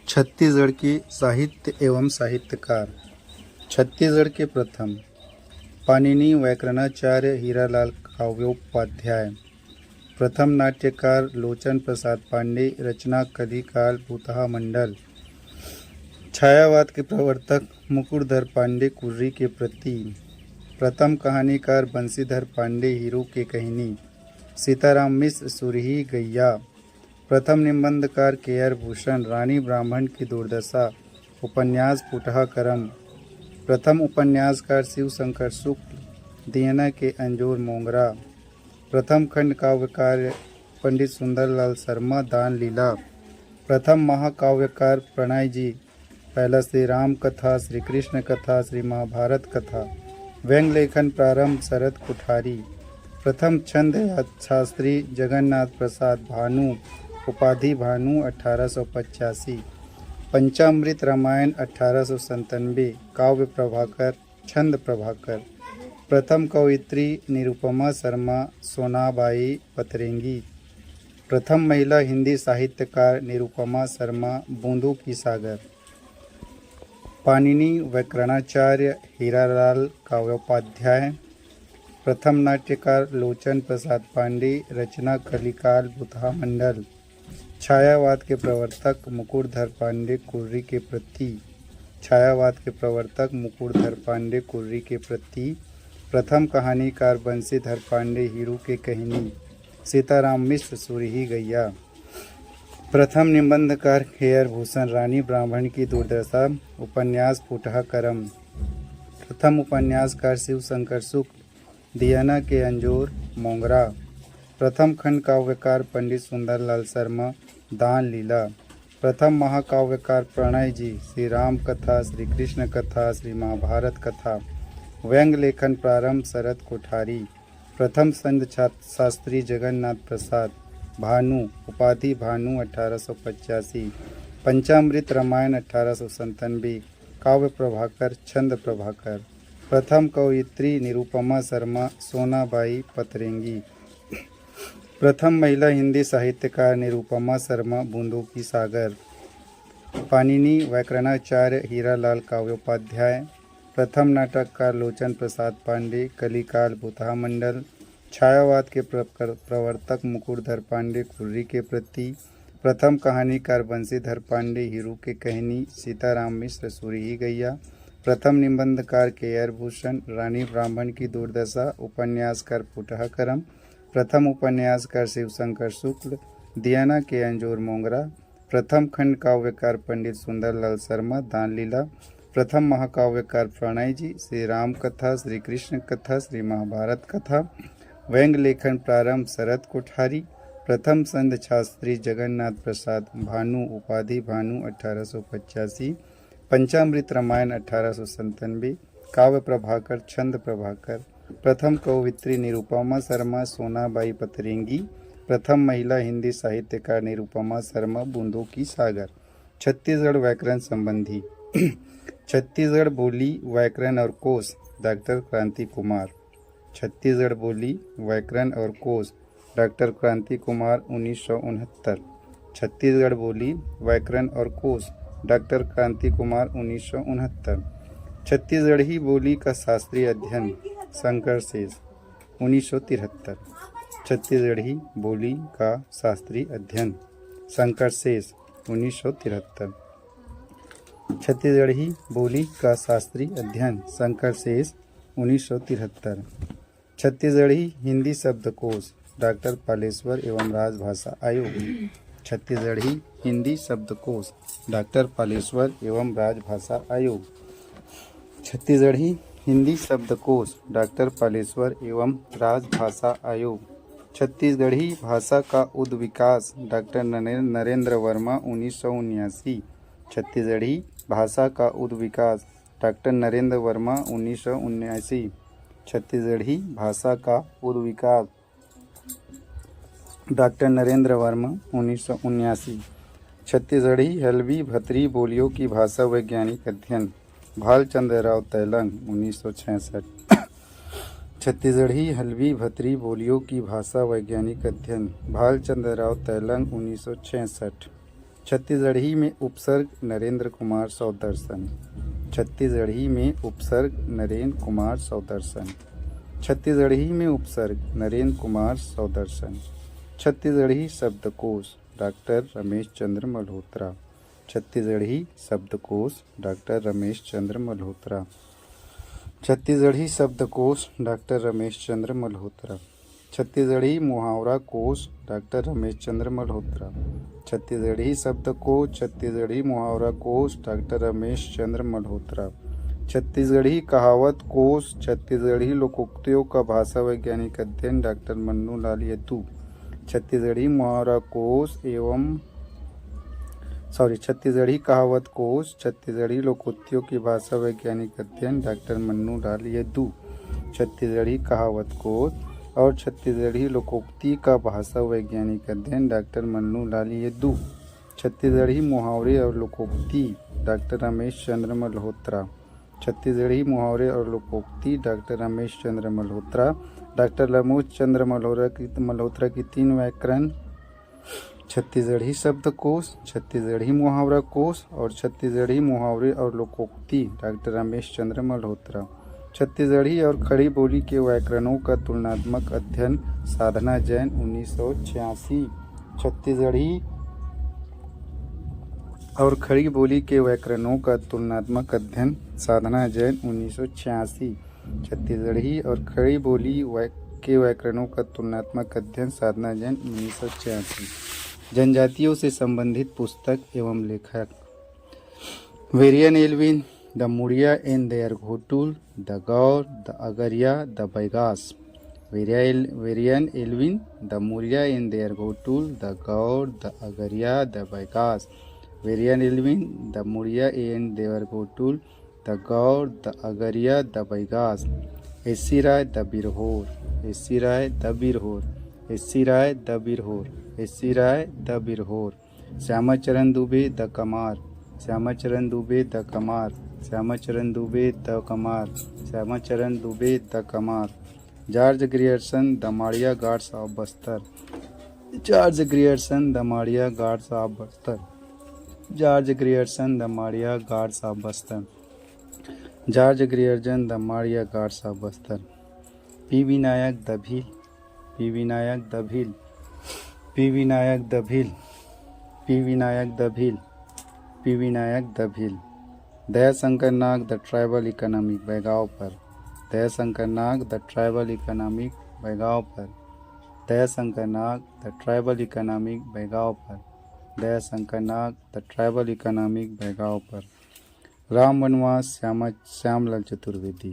छत्तीसगढ़ की साहित्य एवं साहित्यकार। छत्तीसगढ़ के प्रथम पाणिनि व्याकरणाचार्य हीरालाल काव्योपाध्याय। प्रथम नाट्यकार लोचन प्रसाद पांडे। रचना कलिकाल भूतहा मंडल। छायावाद के प्रवर्तक मुकुटधर पांडे कुर्री के प्रति। प्रथम कहानीकार बंशीधर पांडे हीरो के कहनी। सीताराम मिश्र सुरही गैया। प्रथम निबंधकार के.आर. भूषण रानी ब्राह्मण की दुर्दशा। उपन्यास फुटहा करम। प्रथम उपन्यासकार शिव शंकर शुक्ल। दियना के अंजोर मोंगरा। प्रथम खंड काव्यकार पंडित सुंदरलाल शर्मा दान लीला। प्रथम महाकाव्यकार प्रणय जी। पहला श्री राम कथा, श्री कृष्ण कथा, श्री महाभारत कथा। व्यंग लेखन प्रारंभ शरद कुठारी। प्रथम छंद शास्त्री जगन्नाथ प्रसाद भानु। उपाधि भानु 1885। पंचामृत रामायण 1897। काव्य प्रभाकर, छंद प्रभाकर। प्रथम कवयित्री निरुपमा शर्मा सोनाबाई पतरेंगी। प्रथम महिला हिंदी साहित्यकार निरुपमा शर्मा बूंदों की सागर। पाणिनि व्याकरणाचार्य हीरालाल काव्योपाध्याय। प्रथम नाट्यकार लोचन प्रसाद पांडे। रचना कलिकाल भूतहा मंडल। छायावाद के प्रवर्तक मुकुटधर पांडे कुर्री के प्रति। छायावाद के प्रवर्तक मुकुटधर पांडे कुर्री के प्रति। प्रथम कहानीकार बंशीधर पांडे हीरो के कहनी। सीताराम मिश्र सुरही गैया। प्रथम निबंधकार के.आर. भूषण रानी ब्राह्मण की दुर्दशा। उपन्यास फुटहा करम। प्रथम उपन्यासकार शिव शंकर शुक्ल। दियना के अंजोर मोंगरा। प्रथम खंड काव्यकार पंडित सुंदरलाल शर्मा दान लीला। प्रथम महाकाव्यकार प्रणय जी। श्री राम कथा, श्री कृष्ण कथा, श्री महाभारत कथा। व्यंग लेखन प्रारंभ शरद कुठारी। प्रथम संत शास्त्री जगन्नाथ प्रसाद भानु। उपाधि भानु 1885। पंचामृत रामायण 1897। काव्य प्रभाकर, छंद प्रभाकर। प्रथम कवयित्री निरुपमा शर्मा सोनाबाई पतरेंगी। प्रथम महिला हिंदी साहित्यकार निरुपमा शर्मा बूंदों की सागर। पाणिनि व्याकरणाचार्य हीरालाल काव्योपाध्याय। प्रथम नाटककार लोचन प्रसाद पांडे। कलिकाल भूतहा मंडल। छायावाद के प्रवर्तक मुकुटधर पांडे कुर्री के प्रति। प्रथम कहानीकार बंशीधर पांडे हीरो के कहनी। सीताराम मिश्र सुरही गैया। प्रथम निबंधकार के.आर. भूषण रानी ब्राह्मण की दुर्दशा। उपन्यासकार फुटहा करम। प्रथम उपन्यासकार शिव शंकर शुक्ल। दियना के अंजोर मोंगरा। प्रथम खंड काव्यकार पंडित सुंदरलाल शर्मा दान लीला। प्रथम महाकाव्यकार प्रणय जी। श्री राम कथा, श्री कृष्ण कथा, श्री महाभारत कथा। व्यंग लेखन प्रारंभ शरद कुठारी। प्रथम संत शास्त्री जगन्नाथ प्रसाद भानु। उपाधि भानु 1885। पंचामृत रामायण 1897। काव्य प्रभाकर, छंद प्रभाकर। प्रथम कवयित्री निरुपमा शर्मा सोनाबाई पतरेंगी। प्रथम महिला हिंदी साहित्यकार निरुपमा शर्मा बूंदों की सागर। छत्तीसगढ़ व्याकरण संबंधी। छत्तीसगढ़ बोली व्याकरण और कोश डॉक्टर क्रांति कुमार। छत्तीसगढ़ बोली व्याकरण और कोश डॉक्टर क्रांति कुमार 1969। छत्तीसगढ़ बोली व्याकरण और कोश डॉक्टर क्रांति कुमार 1969। छत्तीसगढ़ी बोली का शास्त्रीय अध्ययन शंकर शेष 1973। छत्तीसगढ़ी बोली का शास्त्रीय अध्ययन शंकर शेष 1973। छत्तीसगढ़ी बोली का शास्त्रीय अध्ययन शंकर शेष 1973। छत्तीसगढ़ी हिंदी शब्दकोश डॉक्टर पालेश्वर एवं राजभाषा आयोग। छत्तीसगढ़ी हिंदी शब्दकोश डॉक्टर पालेश्वर एवं राजभाषा आयोग। छत्तीसगढ़ी हिंदी शब्दकोश डॉक्टर पालेश्वर एवं राजभाषा आयोग। छत्तीसगढ़ी भाषा का उद्विकास डॉक्टर नरेंद्र वर्मा 1979। छत्तीसगढ़ी भाषा का उद्विकास डॉक्टर नरेंद्र वर्मा 1979। छत्तीसगढ़ी भाषा का उद्विकास डॉक्टर नरेंद्र वर्मा 1979। छत्तीसगढ़ी हल्बी भतरी बोलियों की भाषा वैज्ञानिक अध्ययन भालचंद्र राव तैलंग 1966। छत्तीसगढ़ी हल्बी भतरी बोलियों की भाषा वैज्ञानिक अध्ययन भालचंद्र राव तैलंग 1966। छत्तीसगढ़ी में उपसर्ग नरेंद्र कुमार सौदर्शन। छत्तीसगढ़ी में उपसर्ग नरेंद्र कुमार सौदर्शन। छत्तीसगढ़ी में उपसर्ग नरेंद्र कुमार सौदर्शन। छत्तीसगढ़ी शब्दकोश डॉक्टर रमेश चंद्र मल्होत्रा। छत्तीसगढ़ी शब्दकोश डॉक्टर रमेश चंद्र मल्होत्रा। छत्तीसगढ़ी शब्दकोश डॉक्टर रमेश चंद्र मल्होत्रा। छत्तीसगढ़ी मुहावरा कोश डॉक्टर रमेश चंद्र मल्होत्रा। छत्तीसगढ़ी शब्दकोश छत्तीसगढ़ी मुहावरा कोश डॉक्टर रमेश चंद्र मल्होत्रा। छत्तीसगढ़ी कहावत कोश छत्तीसगढ़ी लोकोक्तियों का भाषा वैज्ञानिक अध्ययन डॉक्टर मन्नू लाल यदू। छत्तीसगढ़ी मुहावरा कोश छत्तीसगढ़ी कहावत कोश छत्तीसगढ़ी लोकोक्तियों की भाषा वैज्ञानिक अध्ययन डॉक्टर मन्नू लाल यदू। छत्तीसगढ़ी कहावत कोश और छत्तीसगढ़ी लोकोक्ति का भाषा वैज्ञानिक अध्ययन डॉक्टर मन्नू लाल यदू। छत्तीसगढ़ी मुहावरे और लोकोक्ति डॉक्टर रमेश चंद्र मल्होत्रा। छत्तीसगढ़ी मुहावरे और लोकोक्ति डॉक्टर रमेश चंद्र मल्होत्रा। डॉक्टर रमेश चंद्र मल्होत्रा की 3 व्याकरण छत्तीसगढ़ी शब्दकोश छत्तीसगढ़ी मुहावरा कोश और छत्तीसगढ़ी मुहावरे और लोकोक्ति डॉक्टर रमेश चंद्र मल्होत्रा। छत्तीसगढ़ी और खड़ी बोली के व्याकरणों का तुलनात्मक अध्ययन साधना जैन 1986। छत्तीसगढ़ी और खड़ी बोली के व्याकरणों का तुलनात्मक अध्ययन साधना जैन 1986। छत्तीसगढ़ी और खड़ी बोली के व्याकरणों का तुलनात्मक अध्ययन साधना जैन 1986। जनजातियों से संबंधित पुस्तक एवं लेखक Verrier Elwin the Muria and their Ghotul the Gaur the Agaria the Baigas. Verrier Elwin the Muria and their Ghotul the Gaur the Agaria the Baigas. Verrier Elwin the Muria and their Ghotul the Gaur the Agaria the Baigas. S C Roy the Birhor S C Roy the Birhor S C Roy the Birhor S C Roy the Birhor. Shyamacharan Dube the Kamar Shyamacharan Dube the Kamar Shyamacharan Dube the Kamar Shyamacharan Dube the Kamar. George Grierson the Madia guards of Bastar George Grierson the Madia guards of Bastar George Grierson the Madia guards of Bastar George Grierson the Madia guards of Bastar. P Vinayak the Bhil P Vinayak the Bhil P Vinayak the Bhil P Vinayak the Bhil P Vinayak the Bhil. Dayashankar Nag the tribal economic बैगाव पर Dayashankar Nag the tribal economic बैगाव पर Dayashankar Nag the tribal economic बैगाव पर Dayashankar Nag the tribal economic बैगाव पर। राम वनवास श्यामलाल चतुर्वेदी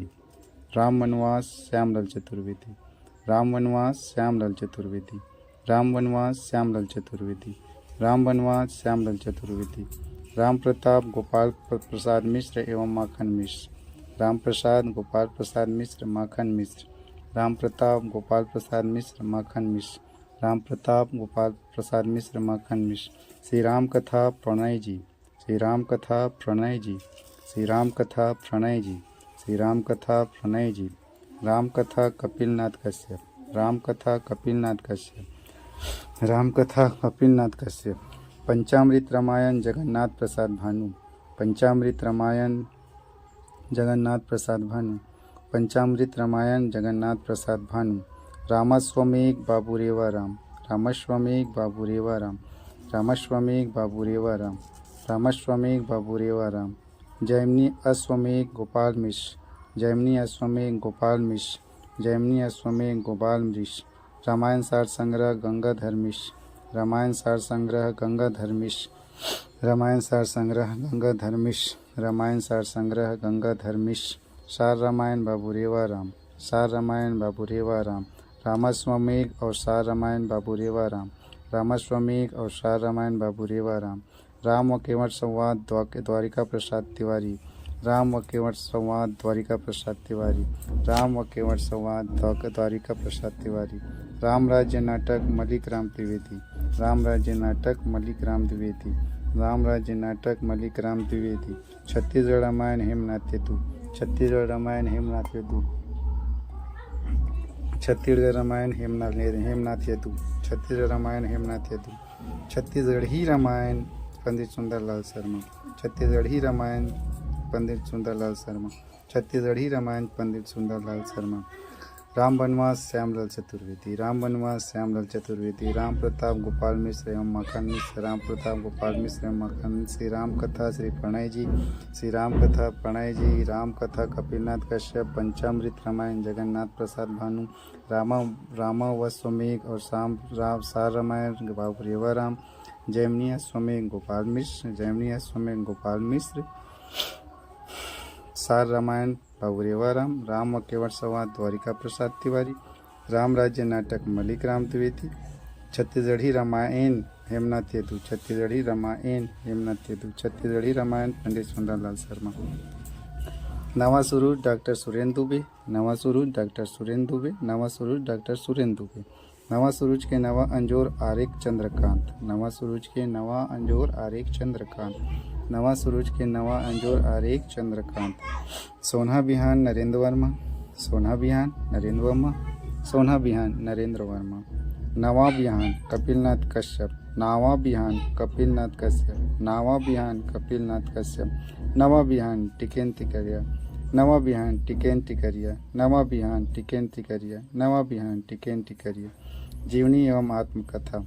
राम वनवास श्यामलाल चतुर्वेदी राम वनवास श्यामलाल चतुर्वेदी राम वनवास श्यामलाल चतुर्वेदी राम वनवास श्यामलाल चतुर्वेदी। राम प्रताप गोपाल प्रसाद मिश्र एवं माखन मिश्र राम प्रसाद गोपाल प्रसाद मिश्र माखन मिश्र राम प्रताप गोपाल प्रसाद मिश्र माखन मिश्र राम प्रताप गोपाल प्रसाद मिश्र माखन मिश्र। श्री राम कथा प्रणय जी श्री राम कथा प्रणय जी श्री राम कथा प्रणय जी श्री राम कथा प्रणय जी। राम कथा कपिलनाथ कश्यप राम कथा कपिलनाथ कश्यप राम कथा कपिलनाथ कश्यप। पंचामृत रामायण जगन्नाथ प्रसाद भानु पंचामृत रामायण जगन्नाथ प्रसाद भानु पंचामृत रामायण जगन्नाथ प्रसाद भानु। रामस्वमेघ बाबूरेवा राम रामस्वमेघ बाबूरेवा राम रामस्वमेघ बाबूरेवा राम रामस्वमेघ बाबूरेवा राम। जैमिनी अश्वमेघ गोपाल मिश्र जैमिनी अश्वमेघ गोपाल मिश्र जैमिनी अश्वमेघ गोपाल मिश्र। रामायण सार संग्रह गंगाधर मिश्र रामायण सार संग्रह गंगाधर मिश्र रामायण सार संग्रह गंगाधर मिश्र रामायण सार संग्रह गंगाधर मिश्र। सार रामायण बाबूरेवा राम सार रामायण बाबूरेवा राम रामस्वमेघ और सार रामायण बाबूरेवा राम रामस्वमेघ और सार रामायण बाबूरेवा राम। राम व केवट संवाद द्वारिका प्रसाद तिवारी राम व केवट संवाद द्वारिका प्रसाद तिवारी राम व केवट संवाद द्वारिका प्रसाद तिवारी। राम राज्य नाटक मलिक राम द्विवेदी राम राज्य नाटक मलिक राम द्विवेदी राम राज्य नाटक मलिक राम द्विवेदी। छत्तीसगढ़ रामायण हेमनाथ यदू छत्तीसगढ़ रामायण हेमनाथ यदू छत्तीसगढ़ रामायण हेमनाथ यदू छत्तीसगढ़ रामायण हेमनाथ यदू। छत्तीसगढ़ी रामायण पंडित सुंदरलाल शर्मा। छत्तीसगढ़ी रामायण पंडित सुंदरलाल शर्मा। छत्तीसगढ़ी रामायण पंडित सुंदरलाल शर्मा। राम वनवास श्यामलाल चतुर्वेदी। राम वनवास श्यामलाल चतुर्वेदी। राम प्रताप गोपाल मिश्र एवं माखन मिश्र। राम प्रताप गोपाल मिश्र एवं माखन मिश्र। श्री राम कथा श्री प्रणय जी। श्री राम कथा प्रणय जी। राम कथा कपिलनाथ कश्यप। पंचामृत रामायण जगन्नाथ प्रसाद भानु। रामा व स्वमेघ और सार रामायण बाबू रेवाराम। जैमिनी अश्वमेघ गोपाल मिश्र। जैमिनी अश्वमेघ गोपाल मिश्र। सार रामायण बाबू रेवाराम। राम व केवट संवाद द्वारिका प्रसाद तिवारी। राम राज्य नाटक मलिक राम द्विवेदी। छत्तीसगढ़ी रामायण हेमनाथ यदु। छत्तीसगढ़ी रामायण हेमनाथ यदु। छत्तीसगढ़ी रामायण पंडित सुंदरलाल शर्मा। नवा सुरूज डॉक्टर सुरेंद्र दुबे। नवा सुरूज डॉक्टर सुरेंद्र दुबे। नवा सुरूज डॉक्टर सुरेंद्र दुबे। नवा सुरूज के नवा अंजोर आरेख चंद्रकांत। नवा सुरूज के नवा अंजोर आरेख चंद्रकांत। नवा सुरूज के नवा अंजोर आरेख चंद्रकांत। सोना बिहान नरेंद्र वर्मा। सोना बिहान नरेंद्र वर्मा। सोना बिहान नरेंद्र वर्मा। नवा बिहान कपिलनाथ कश्यप। नावा बिहान कपिलनाथ कश्यप। नावा बिहान कपिलनाथ कश्यप। नवा बिहान टिकेन टिकरिया। नवा बिहान टिकेन टिकरिया। नवा बिहान टिकेन टिकरिया। नवा बिहान टिकेन टिकरिया। जीवनी एवं आत्मकथा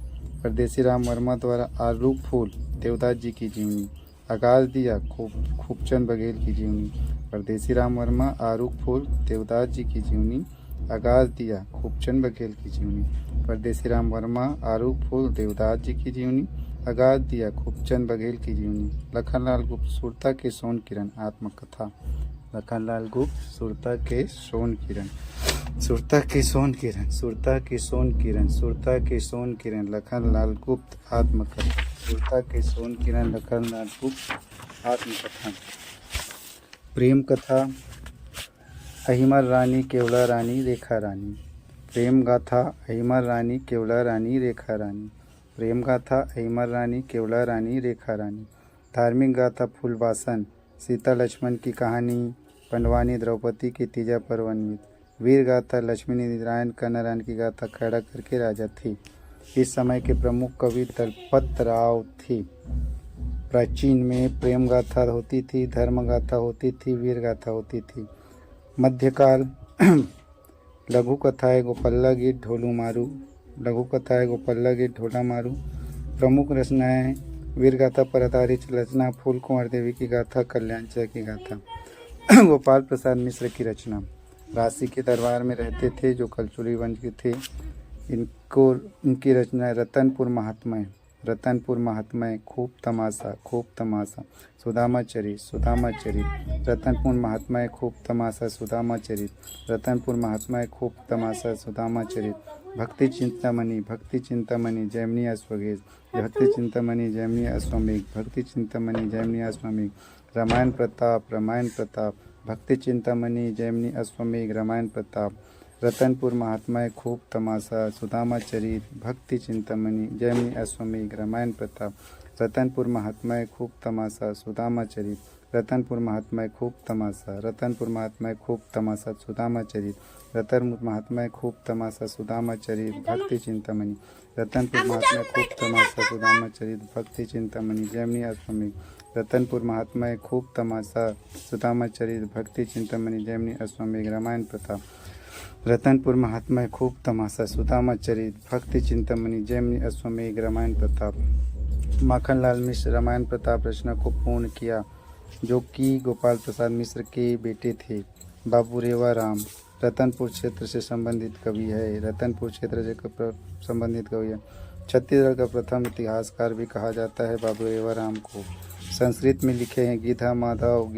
परदेसी राम वर्मा द्वारा आरूप फूल देवदास जी की जीवनी। आगाज दिया खूबचंद बघेल की जीवनी। परदेसी राम वर्मा आरूप फूल देवदास जी की जीवनी। आगाज दिया खूबचंद बघेल की जीवनी। परदेसी राम वर्मा आरूप फूल देवदास जी की जीवनी। आगाज दिया खूबचंद बघेल की जीवनी। लखनलाल गुप्त सुरता के सोन किरण आत्मकथा। लखनलाल गुप्त सुरता के सोन किरण। सुरता के सोन किरण। सुरता के सोन किरण। सुरता के सोन किरण लखनलाल गुप्त आत्मकथा। सुरता के सोन किरण लखनलाल गुप्त आत्मकथा। प्रेम कथा अहिमर रानी केवला रानी रेखा रानी। प्रेम गाथा अहिमर रानी केवला रानी रेखा रानी। प्रेम गाथा अहिमर रानी केवला रानी रेखा रानी। धार्मिक गाथा फूलवासन सीता लक्ष्मण की कहानी। पंडवानी द्रौपदी की तीजा पर्वन्वित। वीर गाथा लक्ष्मी नारायण कन्नारायण की गाथा खड़ा करके राजा थी। इस समय के प्रमुख कवि दलपत राव थे। प्राचीन में प्रेम गाथा होती थी, धर्म गाथा होती थी, वीर गाथा होती थी। मध्यकाल लघु कथाएं गोपल्ला गीत ढोलू मारू। लघु कथाएं गोपल्ला गीत ढोला मारू। प्रमुख रचनाएं वीर गाथा पर आधारित रचना फूल कुंवर देवी की गाथा, कल्याणचय की गाथा। गोपाल प्रसाद मिश्र की रचना। राशि के दरबार में रहते थे जो कलचुरी वंश के थे। इनकी रचना रतनपुर महात्म्य। रतनपुर महात्म्य खूब तमाशा। खूब तमाशा सुदामा चरित। सुदामा चरित रतनपुर महात्म्य खूब तमाशा सुदामा चरित। रतनपुर महात्म्य खूब तमाशा सुदामा चरित। भक्ति चिंतामणि। भक्ति चिंतामणि जैमिनी अश्वमेघ। भक्ति चिंतामणि जैमिनी अश्वमेघ। भक्ति चिंतामणि जैमिनी अश्वमेघ। रामायण प्रताप। रामायण प्रताप भक्ति चिंतामणि जैमिनी अश्वमेघ। रामायण प्रताप। रतनपुर महात्म्य खूब तमाशा सुदामा चरित। भक्ति चिंतामणि जैमिनी अश्वमेघ। रामायण प्रताप। रतनपुर महात्म्य खूब तमाशा सुदामा चरित। रतनपुर महात्म्य खूब तमाशा। रतनपुर महात्म्य खूब तमाशा सुदामा चरित। रतनपुर महात्म्य खूब तमाशा सुदामा चरित। भक्ति चिंतामणि। रतनपुर महात्म्य खूब तमाशा सुदामा चरित। भक्ति चिंतामणि जैमिनी अश्वमेघ। रतनपुर महात्म्य खूब तमाशा सुदामा चरित। भक्ति चिंतामणि जैमिनी अश्वमेघ। रामायण प्रताप। रतनपुर महात्म्य खूब तमाशा सुदामा चरित। भक्ति चिंतामणि जैमिनी अश्वमेघ। रामायण प्रताप। माखनलाल मिश्र रामायण प्रताप रचना को पूर्ण किया, जो कि गोपाल प्रसाद मिश्र के बेटे थे। बाबू रेवाराम रतनपुर क्षेत्र से संबंधित कवि है। रतनपुर क्षेत्र से संबंधित कवि है। छत्तीसगढ़ का प्रथम इतिहासकार भी कहा जाता है बाबू रेवाराम को। संस्कृत में लिखे हैं गीता माधव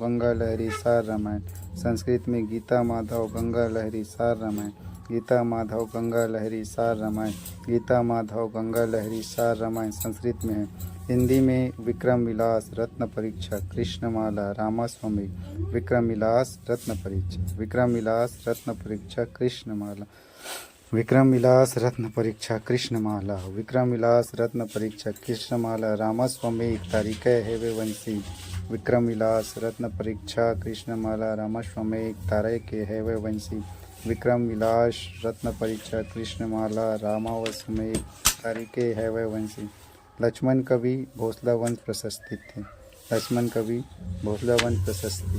गंगा लहरी सार रामायण। संस्कृत में गीता माधव गंगा लहरी सार रामायण। गीता माधव गंगा लहरी सार रामायण। गीता माधव गंगा लहरी सार रामायण संस्कृत में है। हिंदी में विक्रम विलास रत्न परीक्षा कृष्णमाला रामास्वामी। विक्रम विलास रत्न परीक्षा। विक्रम विलास रत्न परीक्षा कृष्णमाला। विक्रम विलास रत्न परीक्षा कृष्णमाला। विक्रम विलास रत्न परीक्षा कृष्णमाला रामास्वामी तारिकै हेवे वंशी। विक्रम विलास रत्न परीक्षा कृष्णमाला रामास्वामी तारिकै हेवे वंशी। विक्रम विलास रत्न परीक्षा कृष्णमाला रामास्वामी तारिकै हेवे वंशी। लक्ष्मण कवि भोसला वंश प्रशस्ति थे। लक्ष्मण कवि भोसला वंश प्रशस्ति,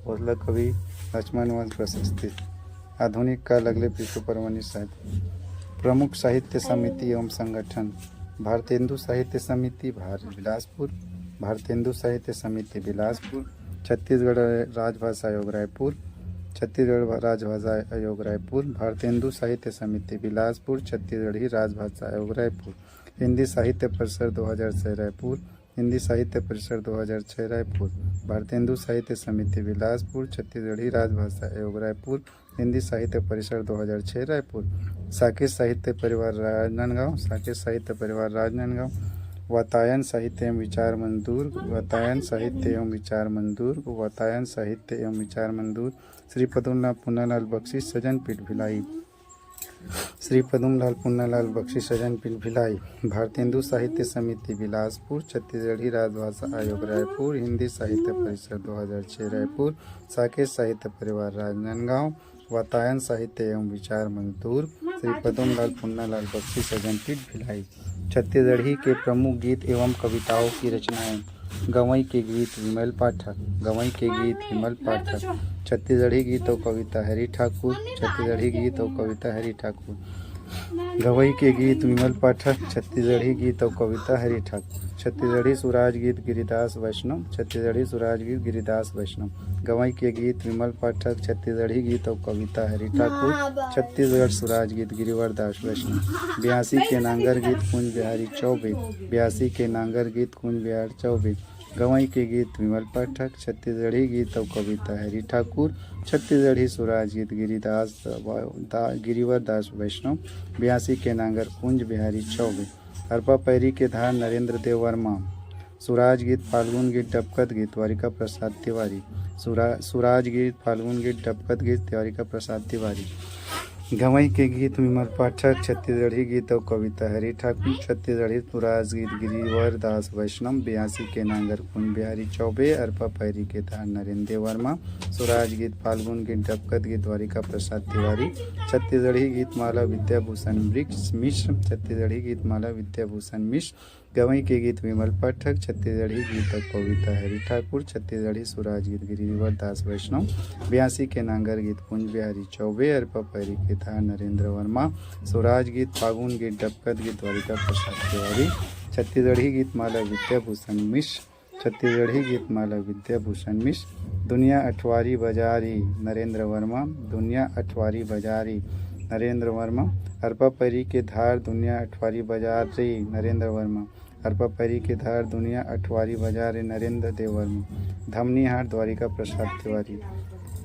भोसला कवि लक्ष्मण वंश प्रशस्ति। आधुनिक काल अगले पृष्ठों पर वर्णित साहित्य। प्रमुख साहित्य समिति एवं संगठन। भारतेंदु साहित्य समिति बिलासपुर, भारतेंदु साहित्य समिति बिलासपुर। छत्तीसगढ़ राजभाषा आयोग रायपुर, छत्तीसगढ़ राजभाषा आयोग रायपुर। भारतेंदु साहित्य समिति बिलासपुर, छत्तीसगढ़ी राजभाषा आयोग रायपुर। हिंदी साहित्य परिषद 2006 रायपुर, हिंदी साहित्य परिषद 2006 रायपुर। भारतेंदु साहित्य समिति बिलासपुर, छत्तीसगढ़ी राजभाषा आयोग रायपुर, हिंदी साहित्य परिषद 2006 रायपुर। साकेत साहित्य परिवार राजनांदगांव, साकेत साहित्य परिवार राजनांदगांव। वातायन साहित्य एवं विचार मंदूर, वातायन साहित्य एवं विचार मंदूर, वातायन साहित्य एवं विचार मंदूर। श्री पद्मलाल पुन्नालाल बख्शी सजन पीठ भिलाई, श्री पद्मलाल पुन्नालाल बख्शी सजन पीठ भिलाई। भारतेंदु साहित्य समिति बिलासपुर, छत्तीसगढ़ी राजभाषा आयोग रायपुर, हिंदी साहित्य परिषद 2006 रायपुर। साकेत साहित्य परिवार राजनांदगांव। वातायन साहित्य एवं विचार मंदूर, श्री पद्मलाल पुन्नालाल बख्शी सजन पीठ भिलाई। छत्तीसगढ़ी के प्रमुख गीत एवं कविताओं की रचनाएं। गवई के गीत विमल पाठक, गवई के गीत विमल पाठक। छत्तीसगढ़ी गीत और कविता हरि ठाकुर, छत्तीसगढ़ी गीत और कविता हरि ठाकुर। गवई के गीत विमल पाठक, छत्तीसगढ़ी गीत और कविता हरि ठाकुर। छत्तीसगढ़ी सुराज गीत गिरिदास वैष्णव, छत्तीसगढ़ी सुराज गीत गिरिदास वैष्णव। गवई के गीत विमल पाठक, छत्तीसगढ़ी गीत और कविता हरि ठाकुर। छत्तीसगढ़ सुराज गीत गिरिवर दास वैष्णव। ब्यासी के नांगर गीत कुंज बिहारी चौबे, ब्यासी के नांगर गीत कुंज बिहार चौबे। गवई के गीत विमल पाठक, छत्तीसगढ़ी गीत और कविता हरि ठाकुर। छत्तीसगढ़ी सुराज गीत गिरिवर दास वैष्णव। ब्यासी के नांगर कुंज बिहारी चौबे। अरपा पैरी के धार नरेंद्र देव वर्मा। सुराज गीत फाल्गुन गीत डबकत गीत द्वारिका प्रसाद तिवारी। सुराज गीत फाल्गुन गीत डबकत गीत द्वारिका प्रसाद तिवारी। गवई के गीत विमल पाठक, छत्तीसगढ़ी गीत और कविता हरि ठाकुर। छत्तीसगढ़ी सुराज गीत गिरिवर दास वैष्णव। ब्यासी के नांगर कुंज बिहारी चौबे। अरपा पैरी के धार नरेंद्र देव वर्मा। सुराज गीत फाल्गुन गीत डबकत गीत द्वारिका प्रसाद तिवारी। छत्तीसगढ़ी गीत माला विद्याभूषण मिश्र, छत्तीसगढ़ी गीत माला विद्याभूषण मिश्र। गवई के गीत विमल पाठक, छत्तीसगढ़ी गीत और कविता हरि ठाकुर। छत्तीसगढ़ी सुराज गीत गिरिवर दास वैष्णव। ब्यासी के नांगर गीत कुंज बिहारी चौबे। अरपा पैरी के धार नरेंद्र वर्मा। सुराज गीत फागुन गीत डबकत गीत द्वारिका प्रसाद तिवारी। छत्तीसगढ़ी गीत माला विद्याभूषण मिश्र, छत्तीसगढ़ी गीत माला विद्याभूषण मिश्र। दुनिया अठवारी बाजारी नरेंद्र वर्मा, दुनिया अठवारी बाजारी नरेंद्र वर्मा। अरपा पैरी के धार दुनिया अठवारी बाजारी नरेंद्र वर्मा। अरपा पैरी के धार दुनिया अठवारी बाजार नरेंद्र देव वर्मा। धमनी हाट द्वारिका प्रसाद तिवारी।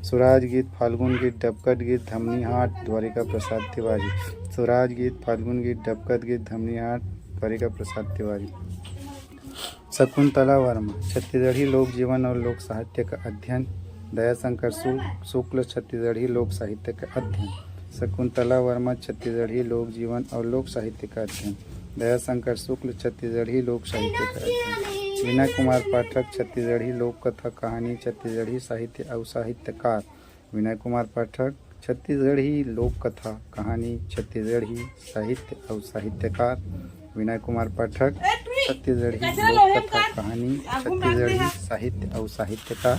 सुराज गीत फाल्गुन गीत डबकत गीत धमनी हाट द्वारिका प्रसाद तिवारी। सुराज गीत फाल्गुन गीत डबकत गीत धमनी हाट द्वारिका प्रसाद तिवारी। शकुंतला वर्मा, छत्तीसगढ़ी लोक जीवन और लोक साहित्य का अध्ययन। दयाशंकर शुक्ल, छत्तीसगढ़ी लोक साहित्य का अध्ययन। शकुंतला वर्मा, छत्तीसगढ़ी लोक जीवन और लोक साहित्य का अध्ययन। दयाशंकर शुक्ल, छत्तीसगढ़ी लोक साहित्य का अध्ययन। विनय कुमार पाठक, छत्तीसगढ़ी लोक कथा कहानी, छत्तीसगढ़ी साहित्य और साहित्यकार। विनय कुमार पाठक, छत्तीसगढ़ी लोक कथा कहानी, छत्तीसगढ़ी साहित्य और साहित्यकार। विनय कुमार पाठक, छत्तीसगढ़ी लोक कथा कहानी, छत्तीसगढ़ी साहित्य और साहित्यकार।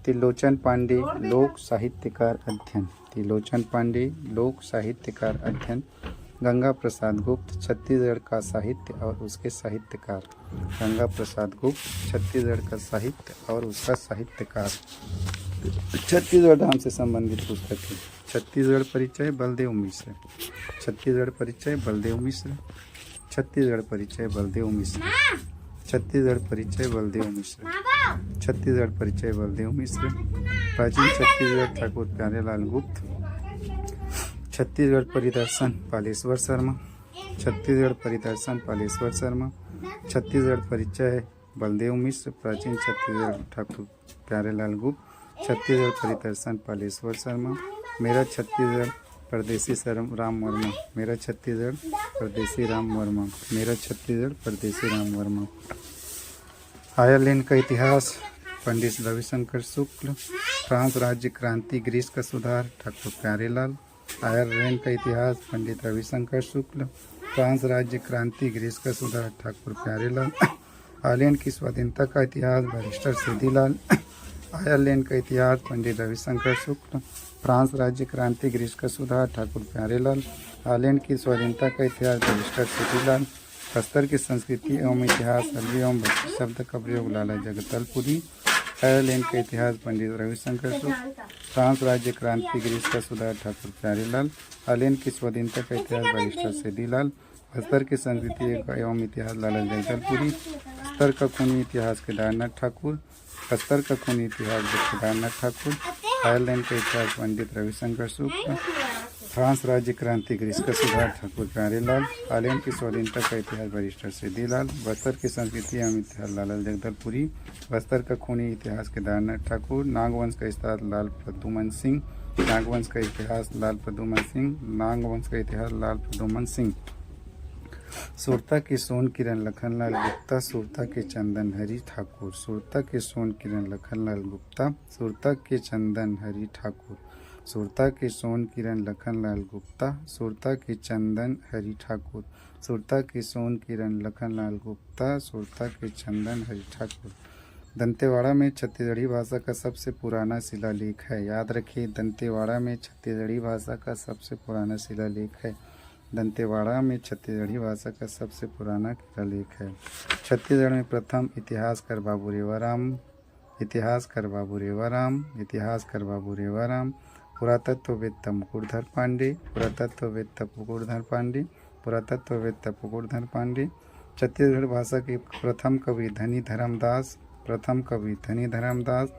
त्रिलोचन पांडे, लोक साहित्यकार अध्ययन। त्रिलोचन पांडे, लोक साहित्यकार अध्ययन। गंगा प्रसाद गुप्त, छत्तीसगढ़ का साहित्य और उसके साहित्यकार। गंगा प्रसाद गुप्त, छत्तीसगढ़ का साहित्य और उसका साहित्यकार। छत्तीसगढ़ धाम से संबंधित पुस्तकें। छत्तीसगढ़ परिचय बलदेव मिश्र, छत्तीसगढ़ परिचय बलदेव मिश्र, छत्तीसगढ़ परिचय बलदेव मिश्र, छत्तीसगढ़ परिचय बलदेव मिश्र, छत्तीसगढ़ परिचय बलदेव मिश्र। प्राचीन छत्तीसगढ़ ठाकुर प्यारेलाल गुप्त। छत्तीसगढ़ परिदर्शन पालेश्वर शर्मा, छत्तीसगढ़ परिदर्शन पालेश्वर शर्मा। छत्तीसगढ़ परिचय बलदेव मिश्र। प्राचीन छत्तीसगढ़ ठाकुर प्यारेलाल गुप्त। छत्तीसगढ़ परिदर्शन पालेश्वर शर्मा। मेरा छत्तीसगढ़ परदेसी राम वर्मा, मेरा छत्तीसगढ़ परदेसी राम वर्मा, मेरा छत्तीसगढ़ परदेसी राम वर्मा। आयरलैंड का इतिहास पंडित रविशंकर शुक्ल। फ्रांस राज्य क्रांति ग्रीस का सुधार ठाकुर प्यारेलाल। आयरलैंड का इतिहास पंडित रविशंकर शुक्ल। फ्रांस राज्य क्रांति ग्रीस का सुधार ठाकुर प्यारेलाल, आयरलैंड की स्वाधीनता का इतिहास बैरिस्टर सीधीलाल, आयरलैंड का इतिहास पंडित रविशंकर शुक्ल, फ्रांस राज्य क्रांति ग्रीस का सुधार ठाकुर प्यारेलाल, आयरलैंड की स्वाधीनता का इतिहास बैरिस्टर सीधीलाल, बस्तर की संस्कृति एवं इतिहास अरबी एवं बस्तर शब्द का प्रयोग लाला जगदलपुरी, आयरलैंड का इतिहास पंडित रविशंकर शुक्ल, फ्रांस राज्य क्रांति ग्रीस का सुधार ठाकुर प्यारेलाल, आयरलैंड की स्वाधीनता का इतिहास बैरिस्टर सीधीलाल, बस्तर की संस्कृति एवं इतिहास लाला जगदलपुरी, बस्तर का खूनी इतिहास केदारनाथ ठाकुर, बस्तर का खूनी इतिहास केदारनाथ ठाकुर, आयरलैंड का इतिहास पंडित रविशंकर शुक्ल, फ्रांस राज्य क्रांति ग्रीस का सुधार ठाकुर प्यारेलाल, आयरलैंड की स्वाधीनता का इतिहास बैरिस्टर सीधीलाल, बस्तर की संस्कृति एवं इतिहास लाला जगदलपुरी, बस्तर का खूनी इतिहास केदारनाथ ठाकुर, नागवंश का इतिहास लाल प्रदुमन सिंह, नागवंश का इतिहास लाल प्रदुमन सिंह, नागवंश का इतिहास लाल प्रदुमन सिंह, सुरता के सोन किरण लखनलाल गुप्ता, सुरता के चंदन हरि ठाकुर, सुरता के सोन किरण लखनलाल गुप्ता, सुरता के चंदन हरि ठाकुर, सुरता के सोन किरण लखनलाल गुप्ता, सुरता के चंदन हरि ठाकुर, सुरता के सोन किरण लखनलाल गुप्ता, सुरता के चंदन हरि ठाकुर। दंतेवाड़ा में छत्तीसगढ़ी भाषा का सबसे पुराना शिलालेख है। याद रखिए, दंतेवाड़ा में छत्तीसगढ़ी भाषा का सबसे पुराना शिलालेख है। दंतेवाड़ा में छत्तीसगढ़ी भाषा का सबसे पुराना शिलालेख है। छत्तीसगढ़ में प्रथम इतिहासकार बाबू रेवाराम, इतिहासकार बाबू रेवाराम, इतिहासकार बाबू रेवाराम, पुरातत्ववेत्ता मुकुटधर पांडे, पुरातत्ववेत्ता मुकुटधर पांडे, पुरातत्ववेत्ता मुकुटधर पांडे। छत्तीसगढ़ भाषा के प्रथम कवि धनी धर्मदास, प्रथम कवि धनी धर्मदास।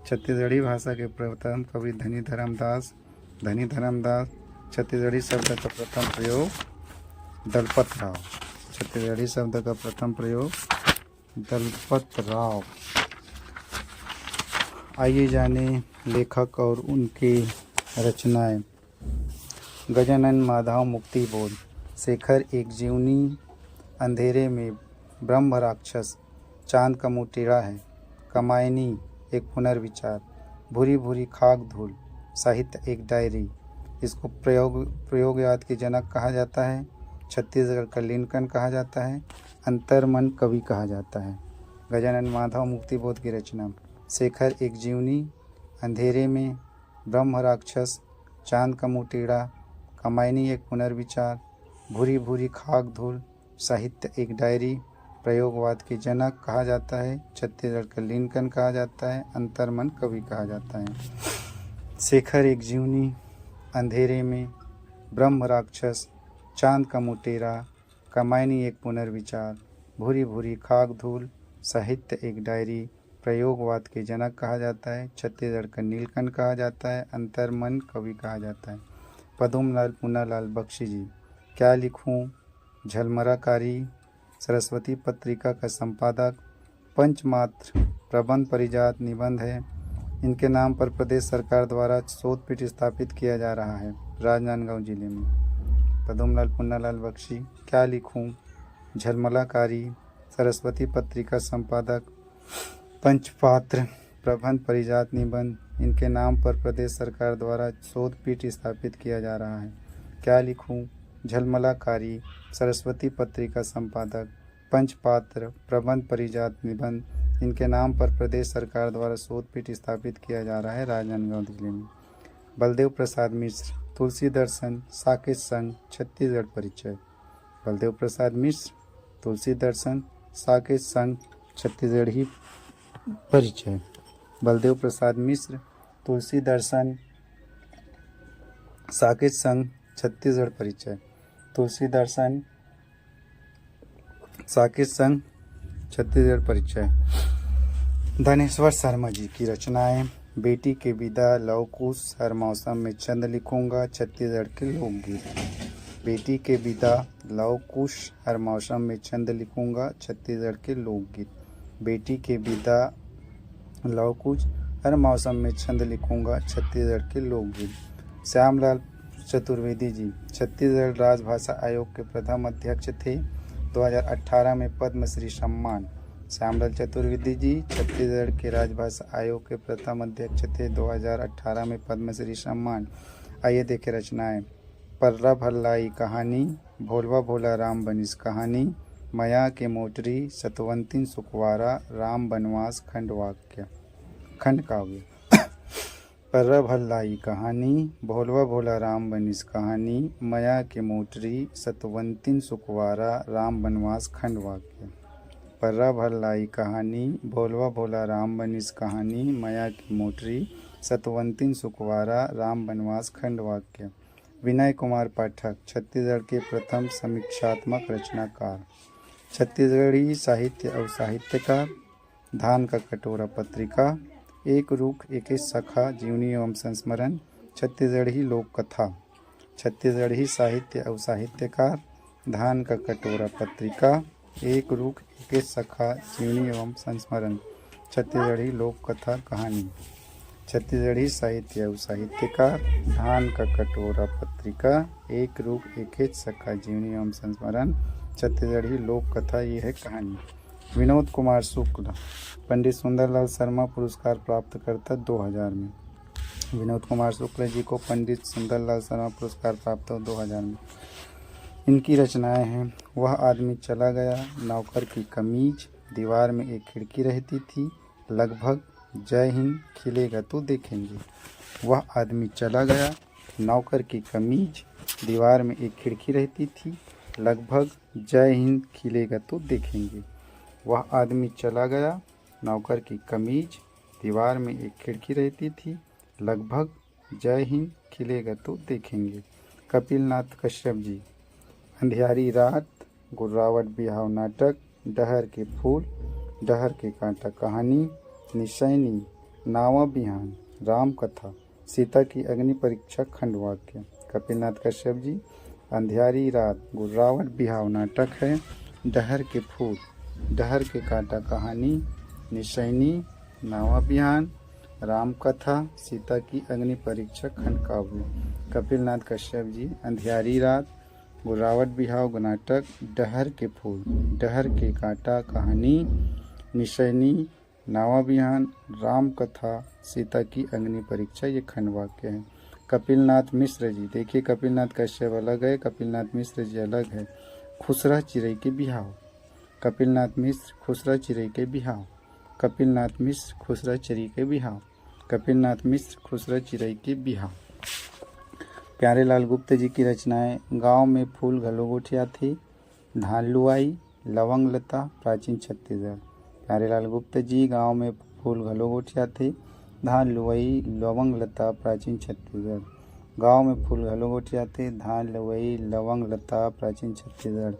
छत्तीसगढ़ी भाषा के प्रथम कवि धनी धर्मदास, धनी धर्मदास। छत्तीसगढ़ी शब्द का प्रथम प्रयोग दलपत राव, छत्तीसगढ़ी शब्द का प्रथम प्रयोग दलपत राव। आइए जाने लेखक और उनकी रचनाएं। गजानन माधव मुक्ति बोध, शेखर एक जीवनी, अंधेरे में ब्रह्म राक्षस, चांद का मुँह टेढ़ा है, कमायनी एक पुनर्विचार, भूरी भूरी खाक धूल, साहित्य एक डायरी। इसको प्रयोगवाद के जनक कहा जाता है, छत्तीसगढ़ का लिंकन कहा जाता है, अंतर्मन कवि कहा जाता है। गजानन माधव मुक्ति बोध की रचना। शेखर एक जीवनी, अंधेरे में ब्रह्म राक्षस, चांद का मुँह टेढ़ा, कमायनी एक पुनर्विचार, भूरी भूरी खाक धूल, साहित्य एक डायरी। प्रयोगवाद के जनक कहा जाता है, छत्तीसगढ़ का लिंकन कहा जाता है, अंतर्मन कवि कहा जाता है। शेखर एक जीवनी, अंधेरे में ब्रह्म राक्षस, चांद का मुँह टेढ़ा, कमायनी एक पुनर्विचार, भूरी भूरी खाक धूल, साहित्य एक डायरी। प्रयोगवाद के जनक कहा जाता है, छत्तीसगढ़ का नीलकंठ कहा जाता है, अंतर्मन कवि कहा जाता है। पदुमलाल पूनालाल बख्शी जी। क्या लिखूं, झलमराकारी, सरस्वती पत्रिका का संपादक, पंचमात्र प्रबंध परिजात निबंध है। इनके नाम पर प्रदेश सरकार द्वारा शोध पीठ स्थापित किया जा रहा है राजनांदगांव जिले में। पदुमलाल पूनालाल बख्शी। क्या लिखूं, झलमलाकारी, सरस्वती पत्रिका संपादक, पंचपात्र प्रबंध परिजात निबंध। इनके नाम पर प्रदेश सरकार द्वारा शोध पीठ स्थापित किया जा रहा है। क्या लिखूं, झलमलाकारी, सरस्वती पत्रिका संपादक, पंचपात्र प्रबंध परिजात निबंध। इनके नाम पर प्रदेश सरकार द्वारा शोध पीठ स्थापित किया जा रहा है राजनांदगांव जिले में। बलदेव प्रसाद मिश्र। तुलसी दर्शन, साकेत संघ, छत्तीसगढ़ परिचय। बलदेव प्रसाद मिश्र, तुलसी दर्शन, साकेत संघ, छत्तीसगढ़ी परिचय। बलदेव प्रसाद मिश्र, तुलसी दर्शन, साकेत संघ, छत्तीसगढ़ परिचय। तुलसी दर्शन, साकेत संघ, छत्तीसगढ़ परिचय। धनेश्वर शर्मा जी की रचनाएं। बेटी के विदा, लव कुश, हर मौसम में चंद लिखूंगा, छत्तीसगढ़ के लोकगीत। बेटी के विदा, लव कुश, हर मौसम में चंद लिखूंगा, छत्तीसगढ़ के लोकगीत। बेटी के विदा, लव कुश, हर मौसम में छंद लिखूंगा, छत्तीसगढ़ के लोकगीत। श्यामलाल चतुर्वेदी जी छत्तीसगढ़ राजभाषा आयोग के प्रथम अध्यक्ष थे। 2018 में पद्मश्री सम्मान। श्यामलाल चतुर्वेदी जी छत्तीसगढ़ के राजभाषा आयोग के प्रथम अध्यक्ष थे। 2018 में पद्मश्री सम्मान। आइए देखें रचनाएं। पर्रा भल्लाई कहानी, भोलवा भोला राम बनिस कहानी, मया के मोटरी, सतवंतिन सुखवारा, राम बनवास खंड काव्य। पर्रा भल्लाई कहानी, भोलवा भोला राम बनिस कहानी, मया के मोटरी, सतवंतिन सुखवारा, राम बनवास खंड वाक्य। पर्रा भल्लाई कहानी, भोलवा भोला राम बनिस कहानी, मया की मोटरी, सतवंतिन सुखवारा, राम बनवास खंड वाक्य। विनय कुमार पाठक छत्तीसगढ़ के प्रथम समीक्षात्मक रचनाकार, छत्तीसगढ़ी साहित्य और साहित्यकार। धान का कटोरा पत्रिका, एक रुख एक सखा, जीवनी एवं संस्मरण, छत्तीसगढ़ी लोक कथा। छत्तीसगढ़ी साहित्य और साहित्यकार। धान का कटोरा पत्रिका, एक रुख एक सखा, जीवनी एवं संस्मरण, छत्तीसगढ़ी लोक कथा कहानी। छत्तीसगढ़ी साहित्य और साहित्यकार। धान का कटोरा पत्रिका, एक रुख एक सखा, जीवनी एवं संस्मरण, छत्तीसगढ़ी लोक कथा, ये है कहानी। विनोद कुमार शुक्ल पंडित सुंदरलाल शर्मा पुरस्कार प्राप्त करता 2000 में। विनोद कुमार शुक्ल जी को पंडित सुंदरलाल शर्मा पुरस्कार प्राप्त हो 2000 में। इनकी रचनाएं हैं वह आदमी चला गया, नौकर की कमीज, दीवार में एक खिड़की रहती थी, लगभग, जय हिंद, खिलेगा तो देखेंगे। वह आदमी चला गया, नौकर की कमीज, दीवार में एक खिड़की रहती थी, लगभग, जय हिंद, खिलेगा तो देखेंगे। वह आदमी चला गया, नौकर की कमीज, दीवार में एक खिड़की रहती थी, लगभग, जय हिंद, खिलेगा तो देखेंगे। कपिलनाथ कश्यप जी। अंधियारी रात, गुर्रावट बिहाव नाटक, डहर के फूल, डहर के कांटा कहानी, निशैनी, नावा बिहान, राम कथा, सीता की अग्नि परीक्षा खंड वाक्य। कपिलनाथ कश्यप जी। अंधियारी रात, गुर्रावट बिहाव नाटक है, डहर के फूल, डहर के कांटा कहानी, निशैनी, नावा बिहान, राम कथा, सीता की अग्नि परीक्षा खंड काव्य। कपिलनाथ कश्यप जी। अंधियारी रात, गुर्रावट बिहाव नाटक, डहर के फूल, डहर के कांटा कहानी, निशैनी, नावा बिहान, राम कथा, सीता की अग्नि परीक्षा, ये खंड वाक्य है। कपिलनाथ मिश्र जी। देखिए कपिलनाथ कश्यप अलग है, कपिलनाथ मिश्र जी अलग है। खुसरा चिरई के बिहाव। कपिलनाथ मिश्र खुसरा चिरई के बिहाव। कपिलनाथ मिश्र खुसरा चिरई के बिहाव। कपिलनाथ मिश्र खुसरा चिरई के बिहाव। प्यारेलाल गुप्त जी की रचनाएं। गांव में फूल घलोगोठिया थी, धान लुआई, लवंग लता, प्राचीन छत्तीसगढ़। प्यारेलाल गुप्त जी। गांव में फूल घलोगोठिया थी, धान लुआई, लवंग लता, प्राचीन छत्तीसगढ़। गांव में फूल घलोगोठिया थे, धान लुआई, लवंग लता, प्राचीन छत्तीसगढ़।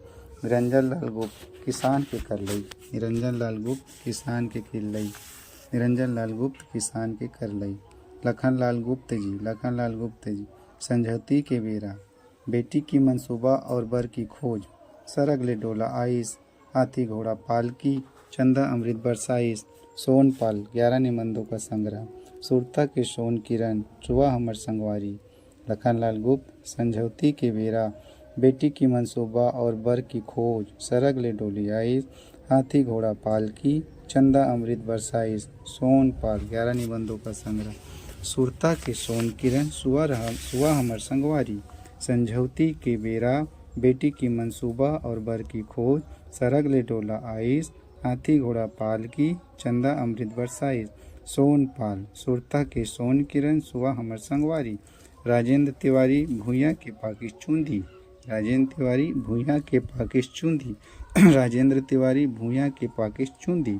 निरंजन लाल गुप्त किसान के करलई। निरंजन लाल गुप्त किसान के किरलई। निरंजन लाल गुप्त किसान के करलई। लखन लाल गुप्त जी। लखन लाल गुप्त जी। संझौती के बेरा, बेटी की मंसूबा और बर की खोज, सरग ले डोला आइस, हाथी घोड़ा पालकी, चंदा अमृत बरसाइस, सोन पाल 11 निबंधों का संग्रह, सुरता के सोन किरण, चुआ हमर संगवारी। लखनलाल गुप्त। संझौती के बेरा, बेटी की मंसूबा और बर की खोज, सरग ले डोली आइस, हाथी घोड़ा पालकी, चंदा अमृत बरसाइस, सोन पाल 11 निबंधों का संग्रह, सुरता के सोन किरण, सुआ हमर संगवारी। संझौती के बेरा, बेटी की मंसूबा और बर की खोज, सरग ले डोला आइस, हाथी घोड़ा पालकी, चंदा अमृत बरसाइस, सोन पाल, सुरता के सोन किरण, सुआ हमर संगवारी। राजेंद्र तिवारी भूया के पाकिस चूंदी। राजेंद्र तिवारी भूया के पाकिस चूंदी। राजेंद्र तिवारी भूया के पाकिस चूंदी।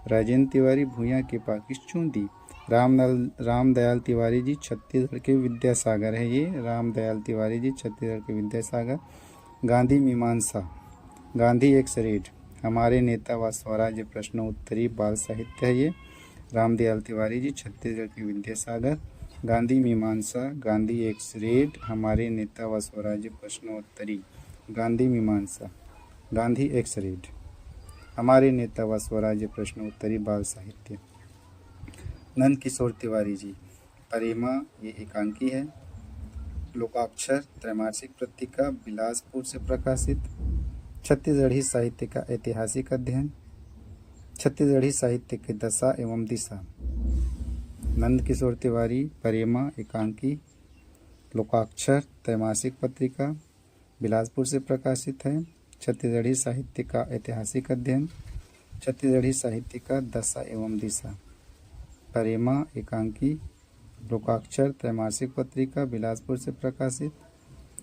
राजेंद्र तिवारी भूया के पाकिस चूंदी। रामदयाल तिवारी जी छत्तीसगढ़ के विद्यासागर है ये। रामदयाल तिवारी जी छत्तीसगढ़ के विद्यासागर। गांधी मीमांसा। गांधी एक रेड, हमारे नेता व स्वराज्य प्रश्नोत्तरी बाल साहित्य है ये। रामदयाल तिवारी जी छत्तीसगढ़ के विद्यासागर। गांधी मीमांसा, गांधी एक रेड, हमारे नेता व स्वराज्य प्रश्नोत्तरी। गांधी मीमांसा, गांधी एक रेड, हमारे नेता व स्वराज्य प्रश्नोत्तरी बाल साहित्य। नंद किशोर तिवारी जी। परिमा, ये एकांकी है। लोकाक्षर त्रैमासिक पत्रिका, बिलासपुर से प्रकाशित। छत्तीसगढ़ी साहित्य का ऐतिहासिक अध्ययन। छत्तीसगढ़ी साहित्य के दशा एवं दिशा। नंद किशोर तिवारी, परिमा, एकांकी। लोकाक्षर त्रैमासिक पत्रिका बिलासपुर से प्रकाशित है। छत्तीसगढ़ी साहित्य का ऐतिहासिक अध्ययन, छत्तीसगढ़ी साहित्य का दशा एवं दिशा, परेमा एकांकी, लोकाक्षर त्रैमासिक पत्रिका बिलासपुर से प्रकाशित।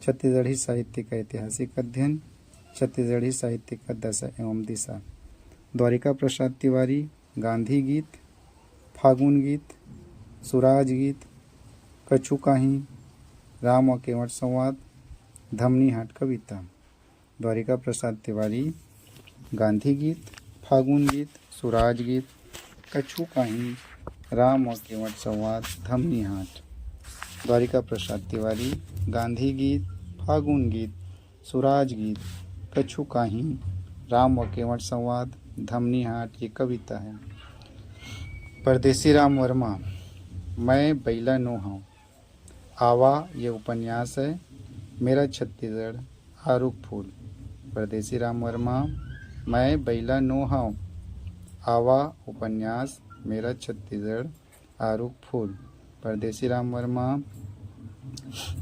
छत्तीसगढ़ी साहित्य का ऐतिहासिक अध्ययन, छत्तीसगढ़ी साहित्य का दशा एवं दिशा, द्वारिका प्रसाद तिवारी, गांधी गीत, फागुन गीत, सुराज गीत, कछु काही, राम और केवट संवाद, धमनी हाट कविता। द्वारिका प्रसाद तिवारी, गांधी गीत, फागुन गीत, सुराज गीत, कछु काही, राम और केवट संवाद, धमनी हाट। द्वारिका प्रसाद तिवारी, गांधी गीत, फागुन गीत, सुराज गीत, कछु काही, राम और केवट संवाद, धमनी हाट, ये कविता है। परदेसी राम वर्मा, मैं बैला नो हूँ, आवा, ये उपन्यास है। मेरा छत्तीसगढ़, आरुख फूल। परदेसी राम वर्मा, मैं बैला नो हूँ, आवा, उपन्यास। मेरा छत्तीसगढ़, आरुख फूल। परदेसी राम वर्मा,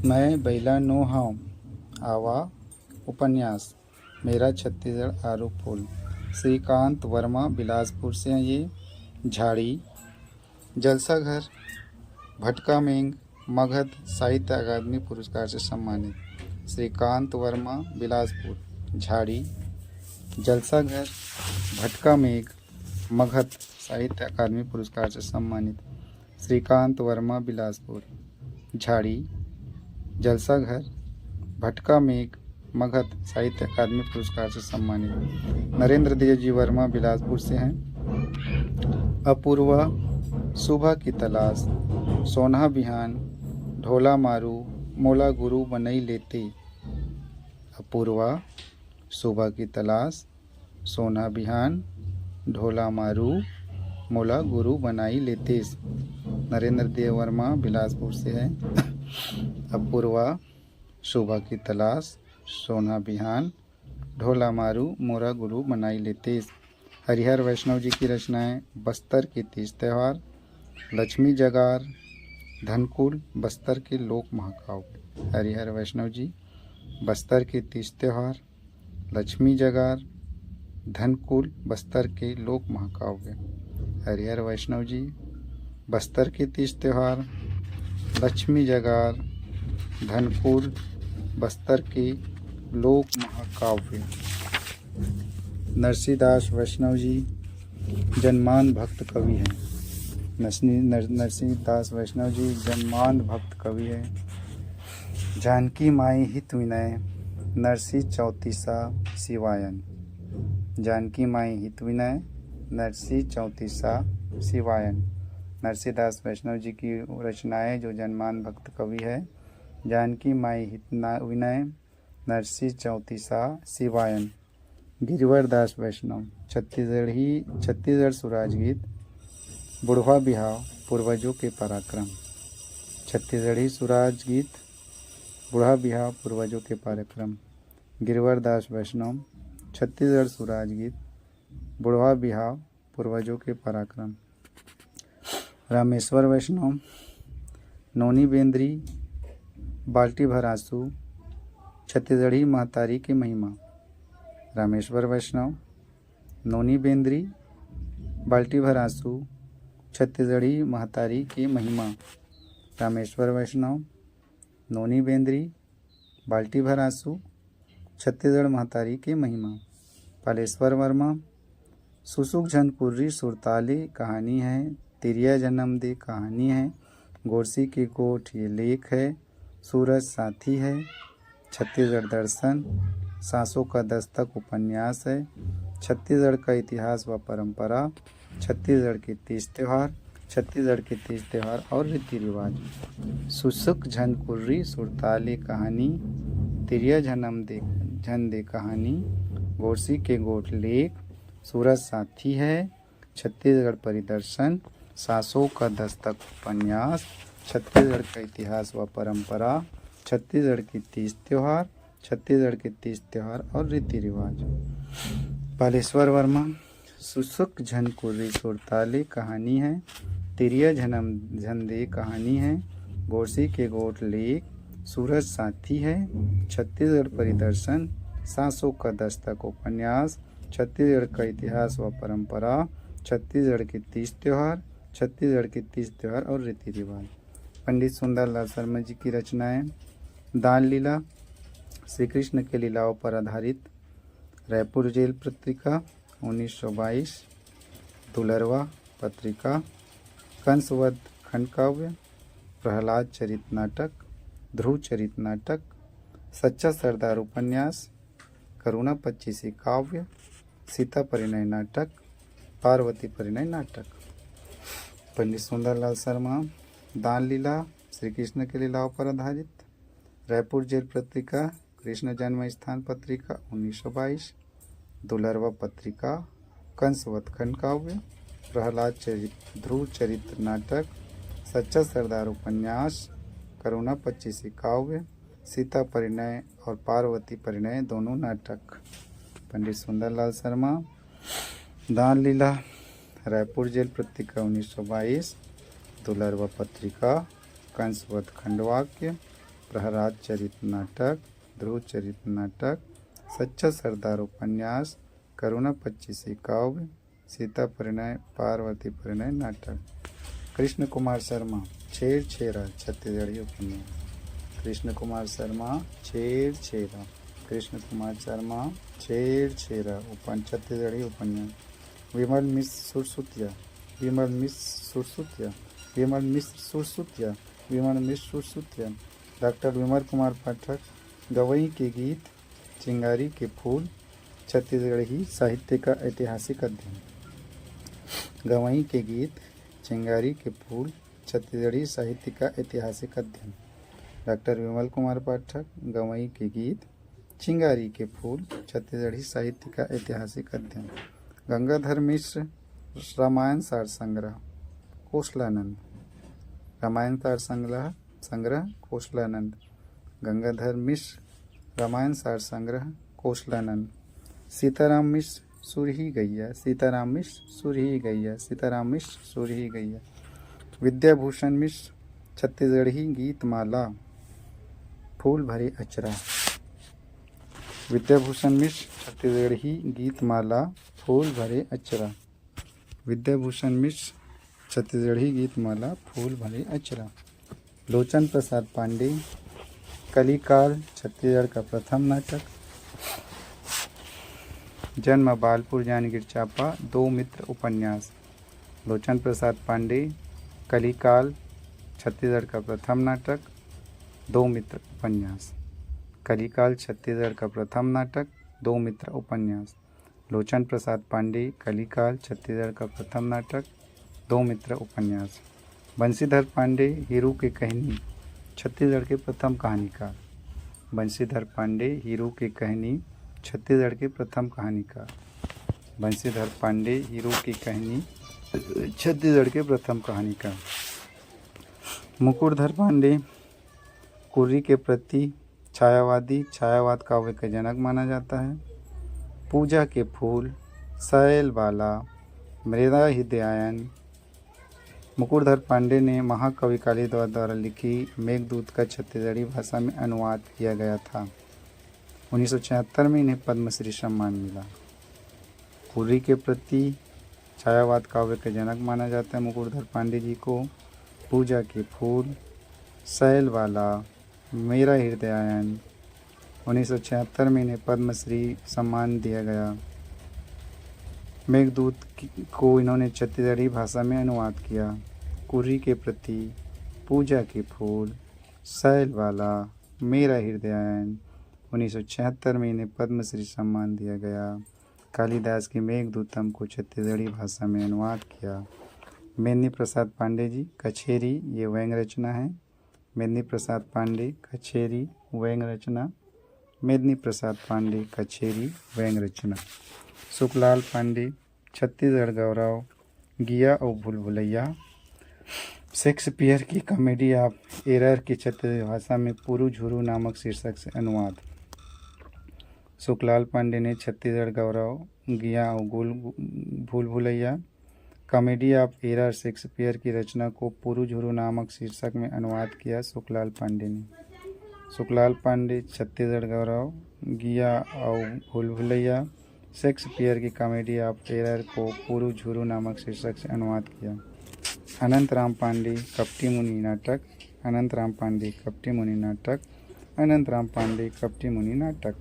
मैं बैला नो हूँ, आवा, उपन्यास। मेरा छत्तीसगढ़, आरुख फूल। श्रीकांत वर्मा बिलासपुर से हैं ये। झाड़ी, जलसा घर, भटका मेंग, मगध साहित्य अकादमी पुरस्कार से सम्मानित। श्रीकांत वर्मा बिलासपुर, झाड़ी, जलसा घर, भटका मेघ, मगध साहित्य अकादमी पुरस्कार से सम्मानित। श्रीकांत वर्मा बिलासपुर, झाड़ी, जलसा घर, भटका मेघ, मगध साहित्य अकादमी पुरस्कार से सम्मानित। नरेंद्र देव जी वर्मा बिलासपुर से हैं। अपूर्वा, सुबह की तलाश, सोना बिहान, ढोला मारू, मोला गुरु बनई लेते। अपूर्वा, सुबह की तलाश, सोना बिहान, ढोला मारू, मोला गुरु बनाई लेते। नरेंद्र देव वर्मा बिलासपुर से है। अपूर्वा, सुबह की तलाश, सोना बिहान, ढोला मारू, मोरा गुरु बनाई लेते। हरिहर वैष्णव जी की रचनाएं। बस्तर के तीज त्यौहार, लक्ष्मी जगार, धनकुल, बस्तर के लोक महाकाव्य। हरिहर वैष्णव जी, बस्तर के तीज त्यौहार, लक्ष्मी जगार, धनकुल, बस्तर के लोक महाकाव्य। हरिहर वैष्णव जी, बस्तर के तीज त्यौहार, लक्ष्मी जगार, धनकुल, बस्तर के लोक महाकाव्य। नरसिंहदास वैष्णव जी जन्मान भक्त कवि हैं। नरसिंहदास वैष्णव जी जन्मान भक्त कवि हैं। जानकी माई हित विनय, नरसिंह चौतीसा शिवायन। जानकी माई हित विनय, नरसिंह चौतीसा शिवायन। नरसिंहदास वैष्णव जी की रचनाएं जो जन्मान भक्त कवि है। जानकी माई हित विनय, नरसिंह चौतीसा शिवायन। गिरिवर दास वैष्णव, छत्तीसगढ़ सुराज गीत, बुढ़वा बिहाव, पूर्वजों के पराक्रम। छत्तीसगढ़ी सुराज गीत, बुढ़ा बिहाव, पूर्वजों के पराक्रम। गिरिवर दास वैष्णव, छत्तीसगढ़ सुराज गीत, बुढ़वा बिहाव, पूर्वजों के पराक्रम। रामेश्वर वैष्णव, नोनी बेंद्री, बाल्टी भर आंसू, छत्तीसगढ़ी महतारी की महिमा। रामेश्वर वैष्णव, नोनी बेंद्री, बाल्टी भर आंसू, छत्तीसगढ़ी महतारी की महिमा। रामेश्वर वैष्णव, नोनी बेंद्री, बाल्टी भर आंसू, छत्तीसगढ़ महतारी की महिमा। पालेश्वर वर्मा, सुसुक झनकुर्री सुरताली कहानी है, तिरिया जन्म दे कहानी है, गोरसी की गोठ ये लेख है, सूरज साथी है, छत्तीसगढ़ दर्शन, सांसों का दस्तक उपन्यास है, छत्तीसगढ़ का इतिहास व परंपरा, छत्तीसगढ़ के तीज त्यौहार, छत्तीसगढ़ के तीज त्यौहार और रीति रिवाज। सुसुक झनकुर्री सुरताली कहानी, तिरिया झन दे कहानी, गोरसी के गोठ लेख, सूरज साथी है, छत्तीसगढ़ परिदर्शन, सांसों का दस्तक उपन्यास, छत्तीसगढ़ का इतिहास व परंपरा, छत्तीसगढ़ की तीज त्यौहार, छत्तीसगढ़ के तीज त्यौहार और रीति रिवाज। पालेश्वर वर्मा, सुसुक झनकुर्री सुरताली कहानी है, तिरिया झन दे कहानी है, गोरसी के गोठ लेख, सूरज साथी है, छत्तीसगढ़ परिदर्शन, सांसों का दस्तक उपन्यास, छत्तीसगढ़ का इतिहास व परंपरा, छत्तीसगढ़ के 30 त्यौहार, छत्तीसगढ़ के 30 त्यौहार और रीति रिवाज। पंडित सुंदरलाल शर्मा जी की रचनाएं। दान लीला श्री कृष्ण के लीलाओं पर आधारित, रायपुर जेल पत्रिका 1922, दुलरवा पत्रिका, कंसवध खंड काव्य, प्रहलाद चरित नाटक, ध्रुव चरित नाटक, सच्चा सरदार उपन्यास, करुणा पच्चीसी काव्य, सीता परिणय नाटक, पार्वती परिणय नाटक। पंडित सुंदरलाल शर्मा। दान लीला श्री कृष्ण के लीलाओं पर आधारित, रायपुर जेल पत्रिका, कृष्ण जन्म स्थान पत्रिका 1922, दुलरवा पत्रिका, कंसवध खंड काव्य, प्रहलाद चरित, ध्रुव चरित नाटक, सच्चा सरदार उपन्यास, करुणा पच्चीसी काव्य, सीता परिणय और पार्वती परिणय दोनों नाटक। पंडित सुंदरलाल शर्मा। दान लीला रायपुर जेल पत्रिका 1922, दुलरवा पत्रिका, कंसवध खंडवाक्य, प्रहलाद चरित नाटक, ध्रुव चरित नाटक, सच्चा सरदार उपन्यास, करुणा पच्चीसी काव्य, सीता परिणय, पार्वती परिणय नाटक। कृष्ण कुमार शर्मा। छेर छेरा छत्तीसगढ़ी उपन्यास। कृष्ण कुमार शर्मा। छेर छेरा। कृष्ण कुमार शर्मा। छेर छेरा छत्तीसगढ़ी उपन्यास। विमल मिश्र सुरसुतिया। विमल मिश्र सुरसुतिया। विमल मिश्र सुरसुतिया। विमल मिश्र सुरसुतिया। डॉक्टर विमल कुमार पाठक। गवई के गीत, चिंगारी के फूल, छत्तीसगढ़ी साहित्य का ऐतिहासिक अध्ययन। गवई के गीत, चिंगारी के फूल, छत्तीसगढ़ी साहित्य का ऐतिहासिक अध्ययन। डॉक्टर विमल कुमार पाठक। गवई के गीत, चिंगारी के फूल, छत्तीसगढ़ी साहित्य का ऐतिहासिक अध्ययन। गंगाधर मिश्र। रामायण सार संग्रह, कोसलानंद। रामायण सार संग्रह कोसलानंद। गंगाधर मिश्र। रामायण सार संग्रह कोसलानंद। सीताराम मिश्र। सुरही गैया। सीताराम मिश्र। सुरही गैया। सीताराम मिश्र। सुरही गैया। विद्याभूषण मिश्र। छत्तीसगढ़ी गीतमाला, फूल भरे अचरा। विद्याभूषण मिश्र। छत्तीसगढ़ी गीतमाला, फूल भरे अचरा। विद्याभूषण मिश्र। छत्तीसगढ़ी गीतमाला, फूल भरे अचरा। लोचन प्रसाद पांडे। कलिकाल छत्तीसगढ़ का प्रथम नाटक। जन्म बालपुर जांजगीर चांपा। दो मित्र उपन्यास। लोचन प्रसाद पांडे। कलिकाल छत्तीसगढ़ का प्रथम नाटक। दो मित्र उपन्यास। कलिकाल छत्तीसगढ़ का प्रथम नाटक। दो मित्र उपन्यास। लोचन प्रसाद पांडे। कलिकाल छत्तीसगढ़ का प्रथम नाटक। दो मित्र उपन्यास। बंशीधर पांडे। हीरू की कहानी, छत्तीसगढ़ के प्रथम कहानीकार। बंशीधर पांडे। हीरू की कहानी, छत्तीसगढ़ के प्रथम कहानीकार। बंशीधर पांडे। हीरू की कहानी, छत्तीसगढ़ के प्रथम कहानीकार। मुकुटधर पांडे। कुर्री के प्रति छायावादी, छायावाद काव्य का जनक माना जाता है। पूजा के फूल, सैल बाला, मृदा हृदयायन। मुकुटधर पांडे ने महाकवि कालिदास द्वारा लिखी मेघदूत का छत्तीसगढ़ी भाषा में अनुवाद किया गया था। 1976 में इन्हें पद्मश्री सम्मान मिला। कुर्री के प्रति छायावाद काव्य के जनक माना जाता है मुकुटधर पांडे जी को। पूजा के फूल, सैल वाला, मेरा हृदयायन, 1976 में इन्हें पद्मश्री सम्मान दिया गया। मेघदूत को इन्होंने छत्तीसगढ़ी भाषा में अनुवाद किया। कुर्री के प्रति, पूजा के फूल, सैल वाला, मेरा हृदयायन, 1976 में इन्हें पद्मश्री सम्मान दिया गया। कालिदास की मेघदूतम को छत्तीसगढ़ी भाषा में अनुवाद किया। मेदिनी प्रसाद पांडे जी। कछेरी, ये व्यंग रचना है। मेदिनी प्रसाद पांडे। कछेरी व्यंग रचना। मेदिनी प्रसाद पांडे। कछेरी व्यंग रचना। सुखलाल पांडे। छत्तीसगढ़ गौरव, गिया और भूल भुलैया। शेक्सपियर की कॉमेडी ऑफ एरर की छत्तीसगढ़ी भाषा में पुरु झुरु नामक शीर्षक से अनुवाद। सुखलाल पांडे ने छत्तीसगढ़ गौरव, गिया और भूल Bhulaiyaa, comedy of error Shakespeare की रचना को पुरु झुरु नामक शीर्षक में अनुवाद किया। सुखलाल पांडे ने सुखलाल पांडे छत्तीसगढ़ गौरव, गिया और भूल भुलैया शेक्सपियर की कॉमेडी ऑफ एरर को पुरु झुरु नामक शीर्षक से अनुवाद किया। अनंत राम पांडे कपटी मुनि नाटक, अनंत राम पांडे कपटी मुनि नाटक, अनंत राम पांडे कपटी मुनि नाटक।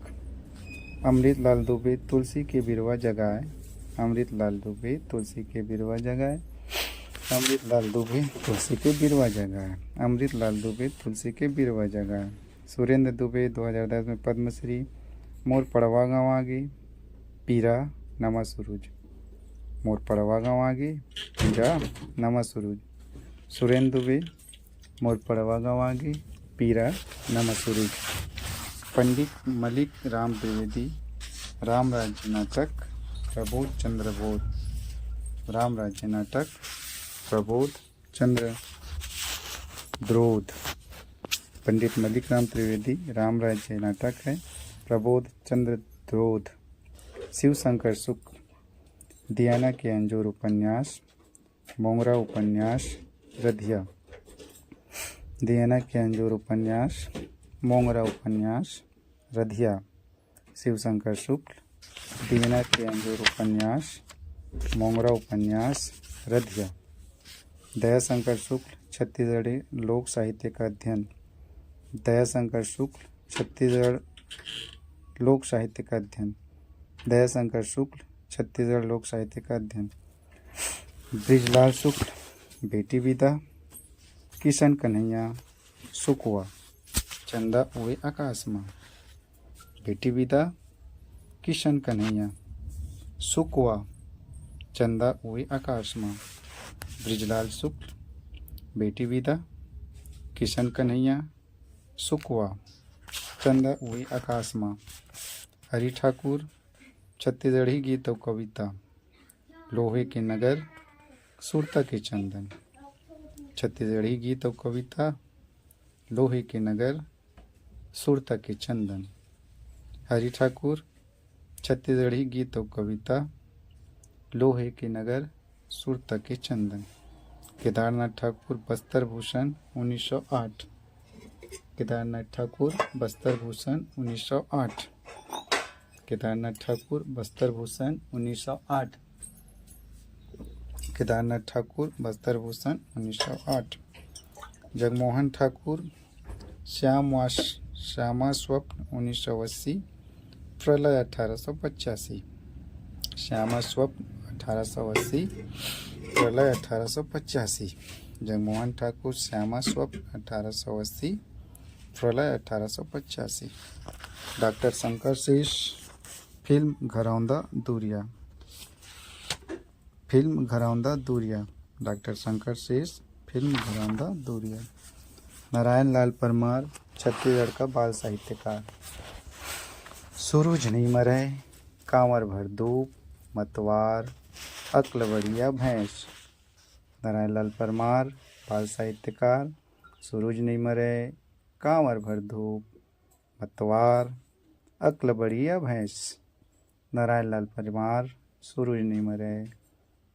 अमृतलाल दुबे तुलसी के बिरवा जगाए, अमृतलाल दुबे तुलसी के बिरवा जगाए, अमृतलाल दुबे तुलसी के बिरवा जगाए, अमृतलाल दुबे तुलसी के बिरवा जगाए। सुरेंद्र दुबे 2010 में पद्मश्री। मोर पड़वा गाँव आगे, पीरा नमा सूरज, मोर पड़वा गाँव आगे, पीरा नमा सूरज। सुरेंद्र दुबे, मोर पड़वा गाँव आगे, पीरा नमा सूरज। पंडित मलिक राम द्विवेदी राम राज्य नाटक, प्रबोध चंद्र बोध, राम राज्य नाटक, प्रबोध चंद्र द्रोध। पंडित मलिक राम त्रिवेदी राम राज्य नाटक है, प्रबोध चंद्र द्रोध। शिव शंकर शुक्ल दियाना के अंजूर उपन्यास, मोंगरा उपन्यास, रधिया। दियाना के अंजूर उपन्यास, मोंगरा उपन्यास, रधिया। शिव शंकर शुक्ल दियाना के अंजूर उपन्यास, मोंगरा उपन्यास, रधिया। दयाशंकर शुक्ल छत्तीसगढ़ी लोक साहित्य का अध्ययन, दयाशंकर शुक्ल छत्तीसगढ़ लोक साहित्य का अध्ययन, दयाशंकर शुक्ल छत्तीसगढ़ लोक साहित्य का अध्ययन। ब्रिजलाल शुक्ल बेटी विदा, किशन कन्हैया सुकवा, चंदा उए आकाश माँ। बेटी विदा, किशन कन्हैया सुकवा, चंदा उए आकाश माँ। ब्रिजलाल शुक्ल बेटी विदा, किशन कन्हैया सुकवा, चंदा उई आकाश माँ। हरि ठाकुर छत्तीसगढ़ी गीत और कविता, लोहे के नगर सुरता के चंदन। छत्तीसगढ़ी गीत और कविता, लोहे के नगर सुरता के चंदन। हरि ठाकुर छत्तीसगढ़ी गीत और कविता, लोहे के नगर सुरता के चंदन। केदारनाथ ठाकुर बस्तर भूषण 1908, केदारनाथ ठाकुर बस्तर भूषण 1908, केदारनाथ ठाकुर बस्तर भूषण 1908, केदारनाथ ठाकुर बस्तर भूषण 1908। जगमोहन ठाकुर श्यामा स्वप्न 1980, प्रलय 1885, श्यामा स्वप्न 1880, प्रलय 1885। जगमोहन ठाकुर श्यामा स्वप्न 1880, प्रलय 1885। डॉक्टर शंकर शेष फिल्म घरौंदा दूरिया, फिल्म घरौंदा दूरिया, डॉक्टर शंकर शेष फिल्म घरौंदा दूरिया। नारायण लाल परमार छत्तीसगढ़ का बाल साहित्यकार। सूरज नहीं मरे, कांवर भर धूप, मतवार, अक्ल बढ़िया भैंस। नारायण लाल परमार बाल साहित्यकार। सूरज नहीं मरे, कांवर भर धूप, मतवार, अक्ल बढ़िया भैंस। नारायण लाल परमार सूरज नहीं मरे,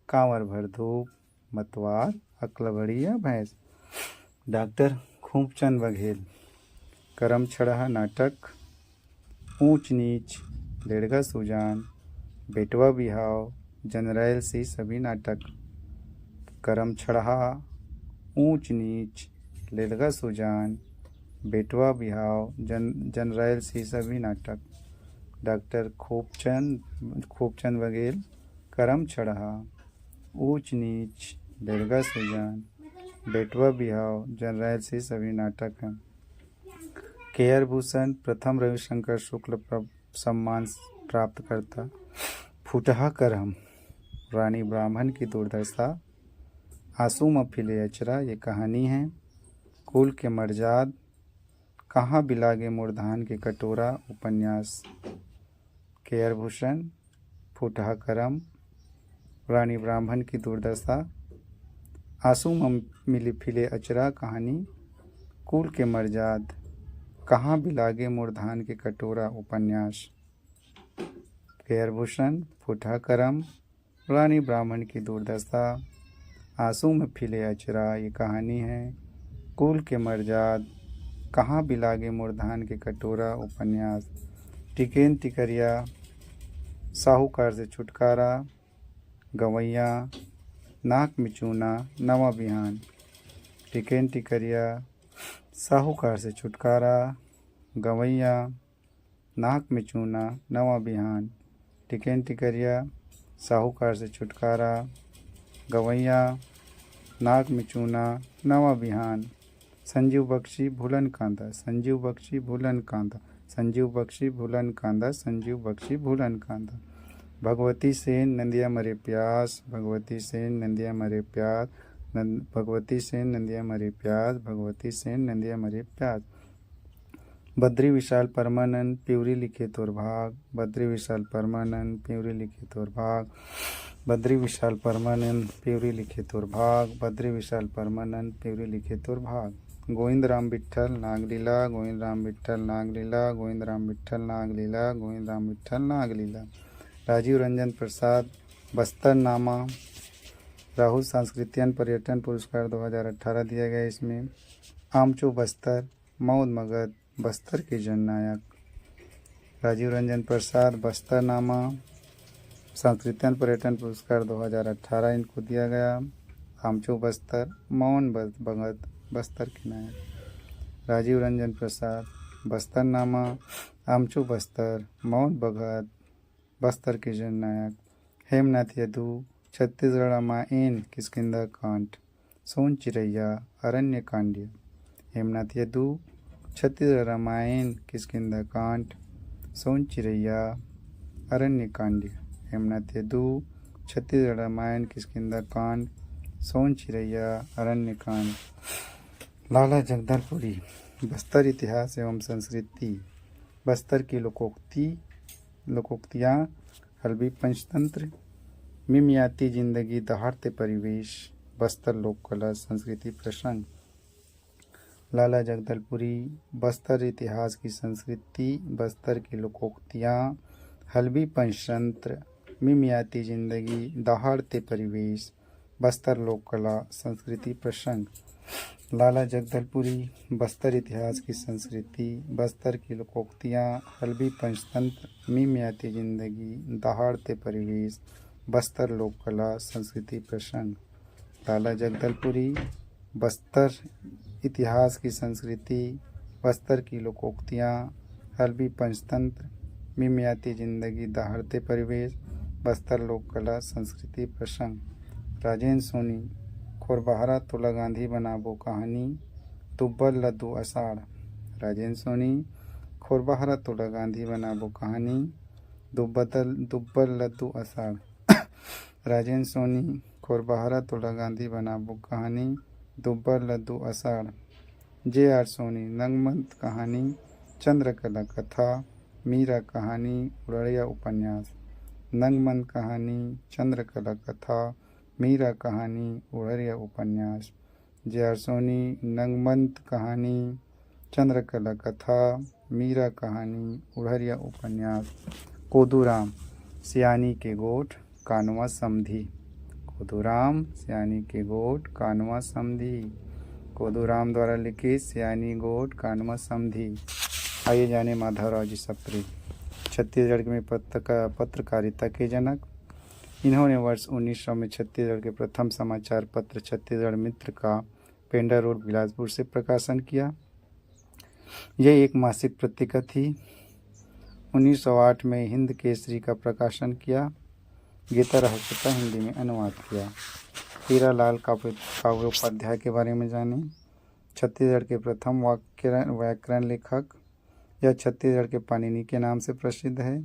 कांवर भर धूप, मतवार, अक्ल बढ़िया भैंस। डॉक्टर खूबचंद बघेल करम छड़ा नाटक, ऊंच नीच, लेड़गा सुजान, बेटवा बिहाव, जनरैल सी सभी नाटक। करम छड़ा, ऊंच नीच, लेड़गा सुजान, बेटवा बिहाव, जनरैल सी सभी नाटक। डॉक्टर खूबचंद बघेल करम छड़ा, ऊंच नीच, लेड़गा सुजान, बेटवा बिहाव, जनरैल सी सभी नाटक हैं। केयर भूषण प्रथम रविशंकर शुक्ल सम्मान प्राप्त करता। फुटहा करम, रानी ब्राह्मण की दुर्दशा, आंसू में फिले अचरा ये कहानी है। कुल के मर्जाद, कहाँ बिलागे मूर्धान के कटोरा उपन्यास। केयर भूषण, फुटहा करम, रानी ब्राह्मण की दुर्दशा, आंसू में मिली फिले अचरा कहानी, कुल के मर्जाद, कहाँ बिलागे मूर्धान के कटोरा उपन्यास। केयर भूषण, फुटहा करम, रानी ब्राह्मण की दुर्दशा, आंसू में फिले अचरा ये कहानी है। कुल के मर्जाद, कहाँ बिलागे मूर्धान के कटोरा उपन्यास। टिकेन टिकरिया साहूकार से छुटकारा, गवैया नाक में चूना नवा बिहान। टिकेन टिकरिया साहूकार से छुटकारा, गवैया नाक में चूना नवा बिहान। टिकेन टिकरिया साहूकार से छुटकारा, गवैया नाक में चूना नवा बिहान। संजीव बख्शी भूलन कांदा, संजीव बख्शी भूलन कांदा, संजीव बख्शी भूलन कांदा, संजीव बख्शी भूलन कांदा। भगवती सेन नंदिया मरे प्यास, भगवती सेन नंदिया मरे प्यास, भगवती सेन नंदिया मरे प्यास, भगवती सेन नंदिया मरे प्यास। बद्री विशाल परमानंद प्यूरी लिखे तोर भाग, बद्री विशाल परमानंद प्यूरी लिखे तोर भाग, बद्री विशाल परमानंद प्यूरी लिखे तोर भाग, बद्री विशाल परमानंद प्यूरी लिखे तोर भाग। गोविंद राम विठल नागलीला, गोविंद राम विठल नागलीला, गोविंद राम विठल नागलीला, गोविंद राम विठल नागलीला। राजीव रंजन प्रसाद बस्तर नामा राहुल सांस्कृतिक पर्यटन पुरस्कार 2018 दिया गया। इसमें आमचो बस्तर मौद मगध बस्तर के जननायक। राजीव रंजन प्रसाद बस्तर नामा सांस्कृतिक पर्यटन पुरस्कार 2018 इनको दिया गया। आमचो बस्तर मौन मगध बस्तर के नायक। राजीव रंजन प्रसाद बस्तर नामा आमचो बस्तर मौन बगद बस्तर के जननायक। हेमनाथ यदु छत्तीसगढ़ माइन किष्किंधा कांड, सोन चिरैया अरण्य कांड्य। हेमनाथ यदु छत्तीसगढ़ रामायण किष्किंधा कांड, सोन चिरैया अरण्य कांड। हेमनाथ यदु छत्तीसगढ़ रामायण किष्किंधा कांड, सोन चिरैया अरण्य कांड। लाला जगदलपुरी बस्तर इतिहास एवं संस्कृति। बस्तर की लोकोक्तियाँ हल्बी पंचतंत्र, मिमियाती जिंदगी दहाड़ते परिवेश, बस्तर लोक कला संस्कृति प्रसंग। लाला जगदलपुरी बस्तर इतिहास की संस्कृति, बस्तर की लोकोक्तियाँ हल्बी पंचतंत्र, मिमियाती जिंदगी दहाड़ते परिवेश, बस्तर लोक कला संस्कृति प्रसंग। लाला जगदलपुरी बस्तर इतिहास की संस्कृति, बस्तर की लोकोक्तियाँ हल्बी पंचतंत्र, मिमियाती जिंदगी दहाड़ते परिवेश, बस्तर लोक कला संस्कृति प्रसंग। लाला जगदलपुरी बस्तर इतिहास की संस्कृति, बस्तर की लोकोक्तियाँ हल्बी पंचतंत्र, मिमियाती जिंदगी दहाड़ते परिवेश, बस्तर लोक कला संस्कृति प्रसंग। राजेंद्र सोनी खोरबहरा तोला गांधी बनाबो कहानी, दुब्बल लद्दू अषाढ़। राजेंद्र सोनी खोरबहरा तोला गांधी बनाबो कहानी, दुब्बल लद्दू अषाढ़। राजेंद्र सोनी खोरबहरा तोला गांधी बनाबो कहानी, दुब्बल लद्दू अषाढ़। जे.आर. सोनी नंगमत कहानी, चंद्रकला कथा, मीरा कहानी, उड़ड़िया उपन्यास। नंगमत कहानी, चंद्रकला कथा, मीरा कहानी, उड़ड़िया उपन्यास। जे.आर. सोनी नंगमत कहानी, चंद्रकला कथा, मीरा कहानी, उड़ड़िया उपन्यास। कोदूराम सियानी के गोठ कानवा समधी, कोदूराम सियानी के गोठ कानवा समधी। कोदूराम द्वारा लिखित सियानी गोठ कानवा समधी। आइए जाने माधवराव जी सप्रे छत्तीसगढ़ में पत्रकारिता के जनक। इन्होंने वर्ष 1900 में छत्तीसगढ़ के प्रथम समाचार पत्र छत्तीसगढ़ मित्र का पेंडा रोड बिलासपुर से प्रकाशन किया। यह एक मासिक पत्रिका थी। 1908 में हिंद केसरी का प्रकाशन किया। गीता रहस्य का हिंदी में अनुवाद किया। हीरालाल काव्योपाध्याय के बारे में जानें। छत्तीसगढ़ के प्रथम व्याकरण लेखक। यह छत्तीसगढ़ के पाणिनि के नाम से प्रसिद्ध है।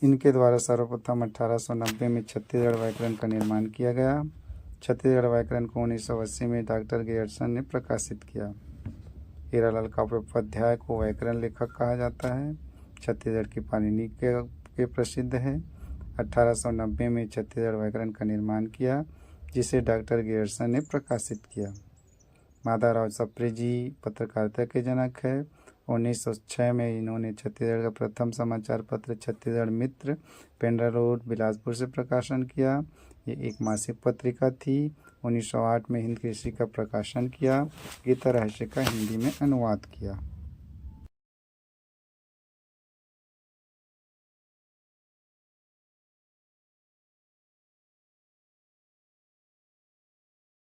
इनके द्वारा सर्वप्रथम 1890 में छत्तीसगढ़ व्याकरण का निर्माण किया गया। छत्तीसगढ़ व्याकरण को 1980 में डॉक्टर गेयर्सन ने प्रकाशित किया। हीरालाल काव्योपाध्याय को व्याकरण लेखक कहा जाता है। छत्तीसगढ़ की पाणिनि के प्रसिद्ध है। 1890 में छत्तीसगढ़ व्याकरण का निर्माण किया, जिसे डॉक्टर गेयर्सन ने प्रकाशित किया। माधवराव सप्रे जी पत्रकारिता के जनक है। 1906 में इन्होंने छत्तीसगढ़ का प्रथम समाचार पत्र छत्तीसगढ़ मित्र पेंड्रा रोड बिलासपुर से प्रकाशन किया। ये एक मासिक पत्रिका थी। 1908 में हिंद केसरी का प्रकाशन किया। गीता रहस्य का हिंदी में अनुवाद किया।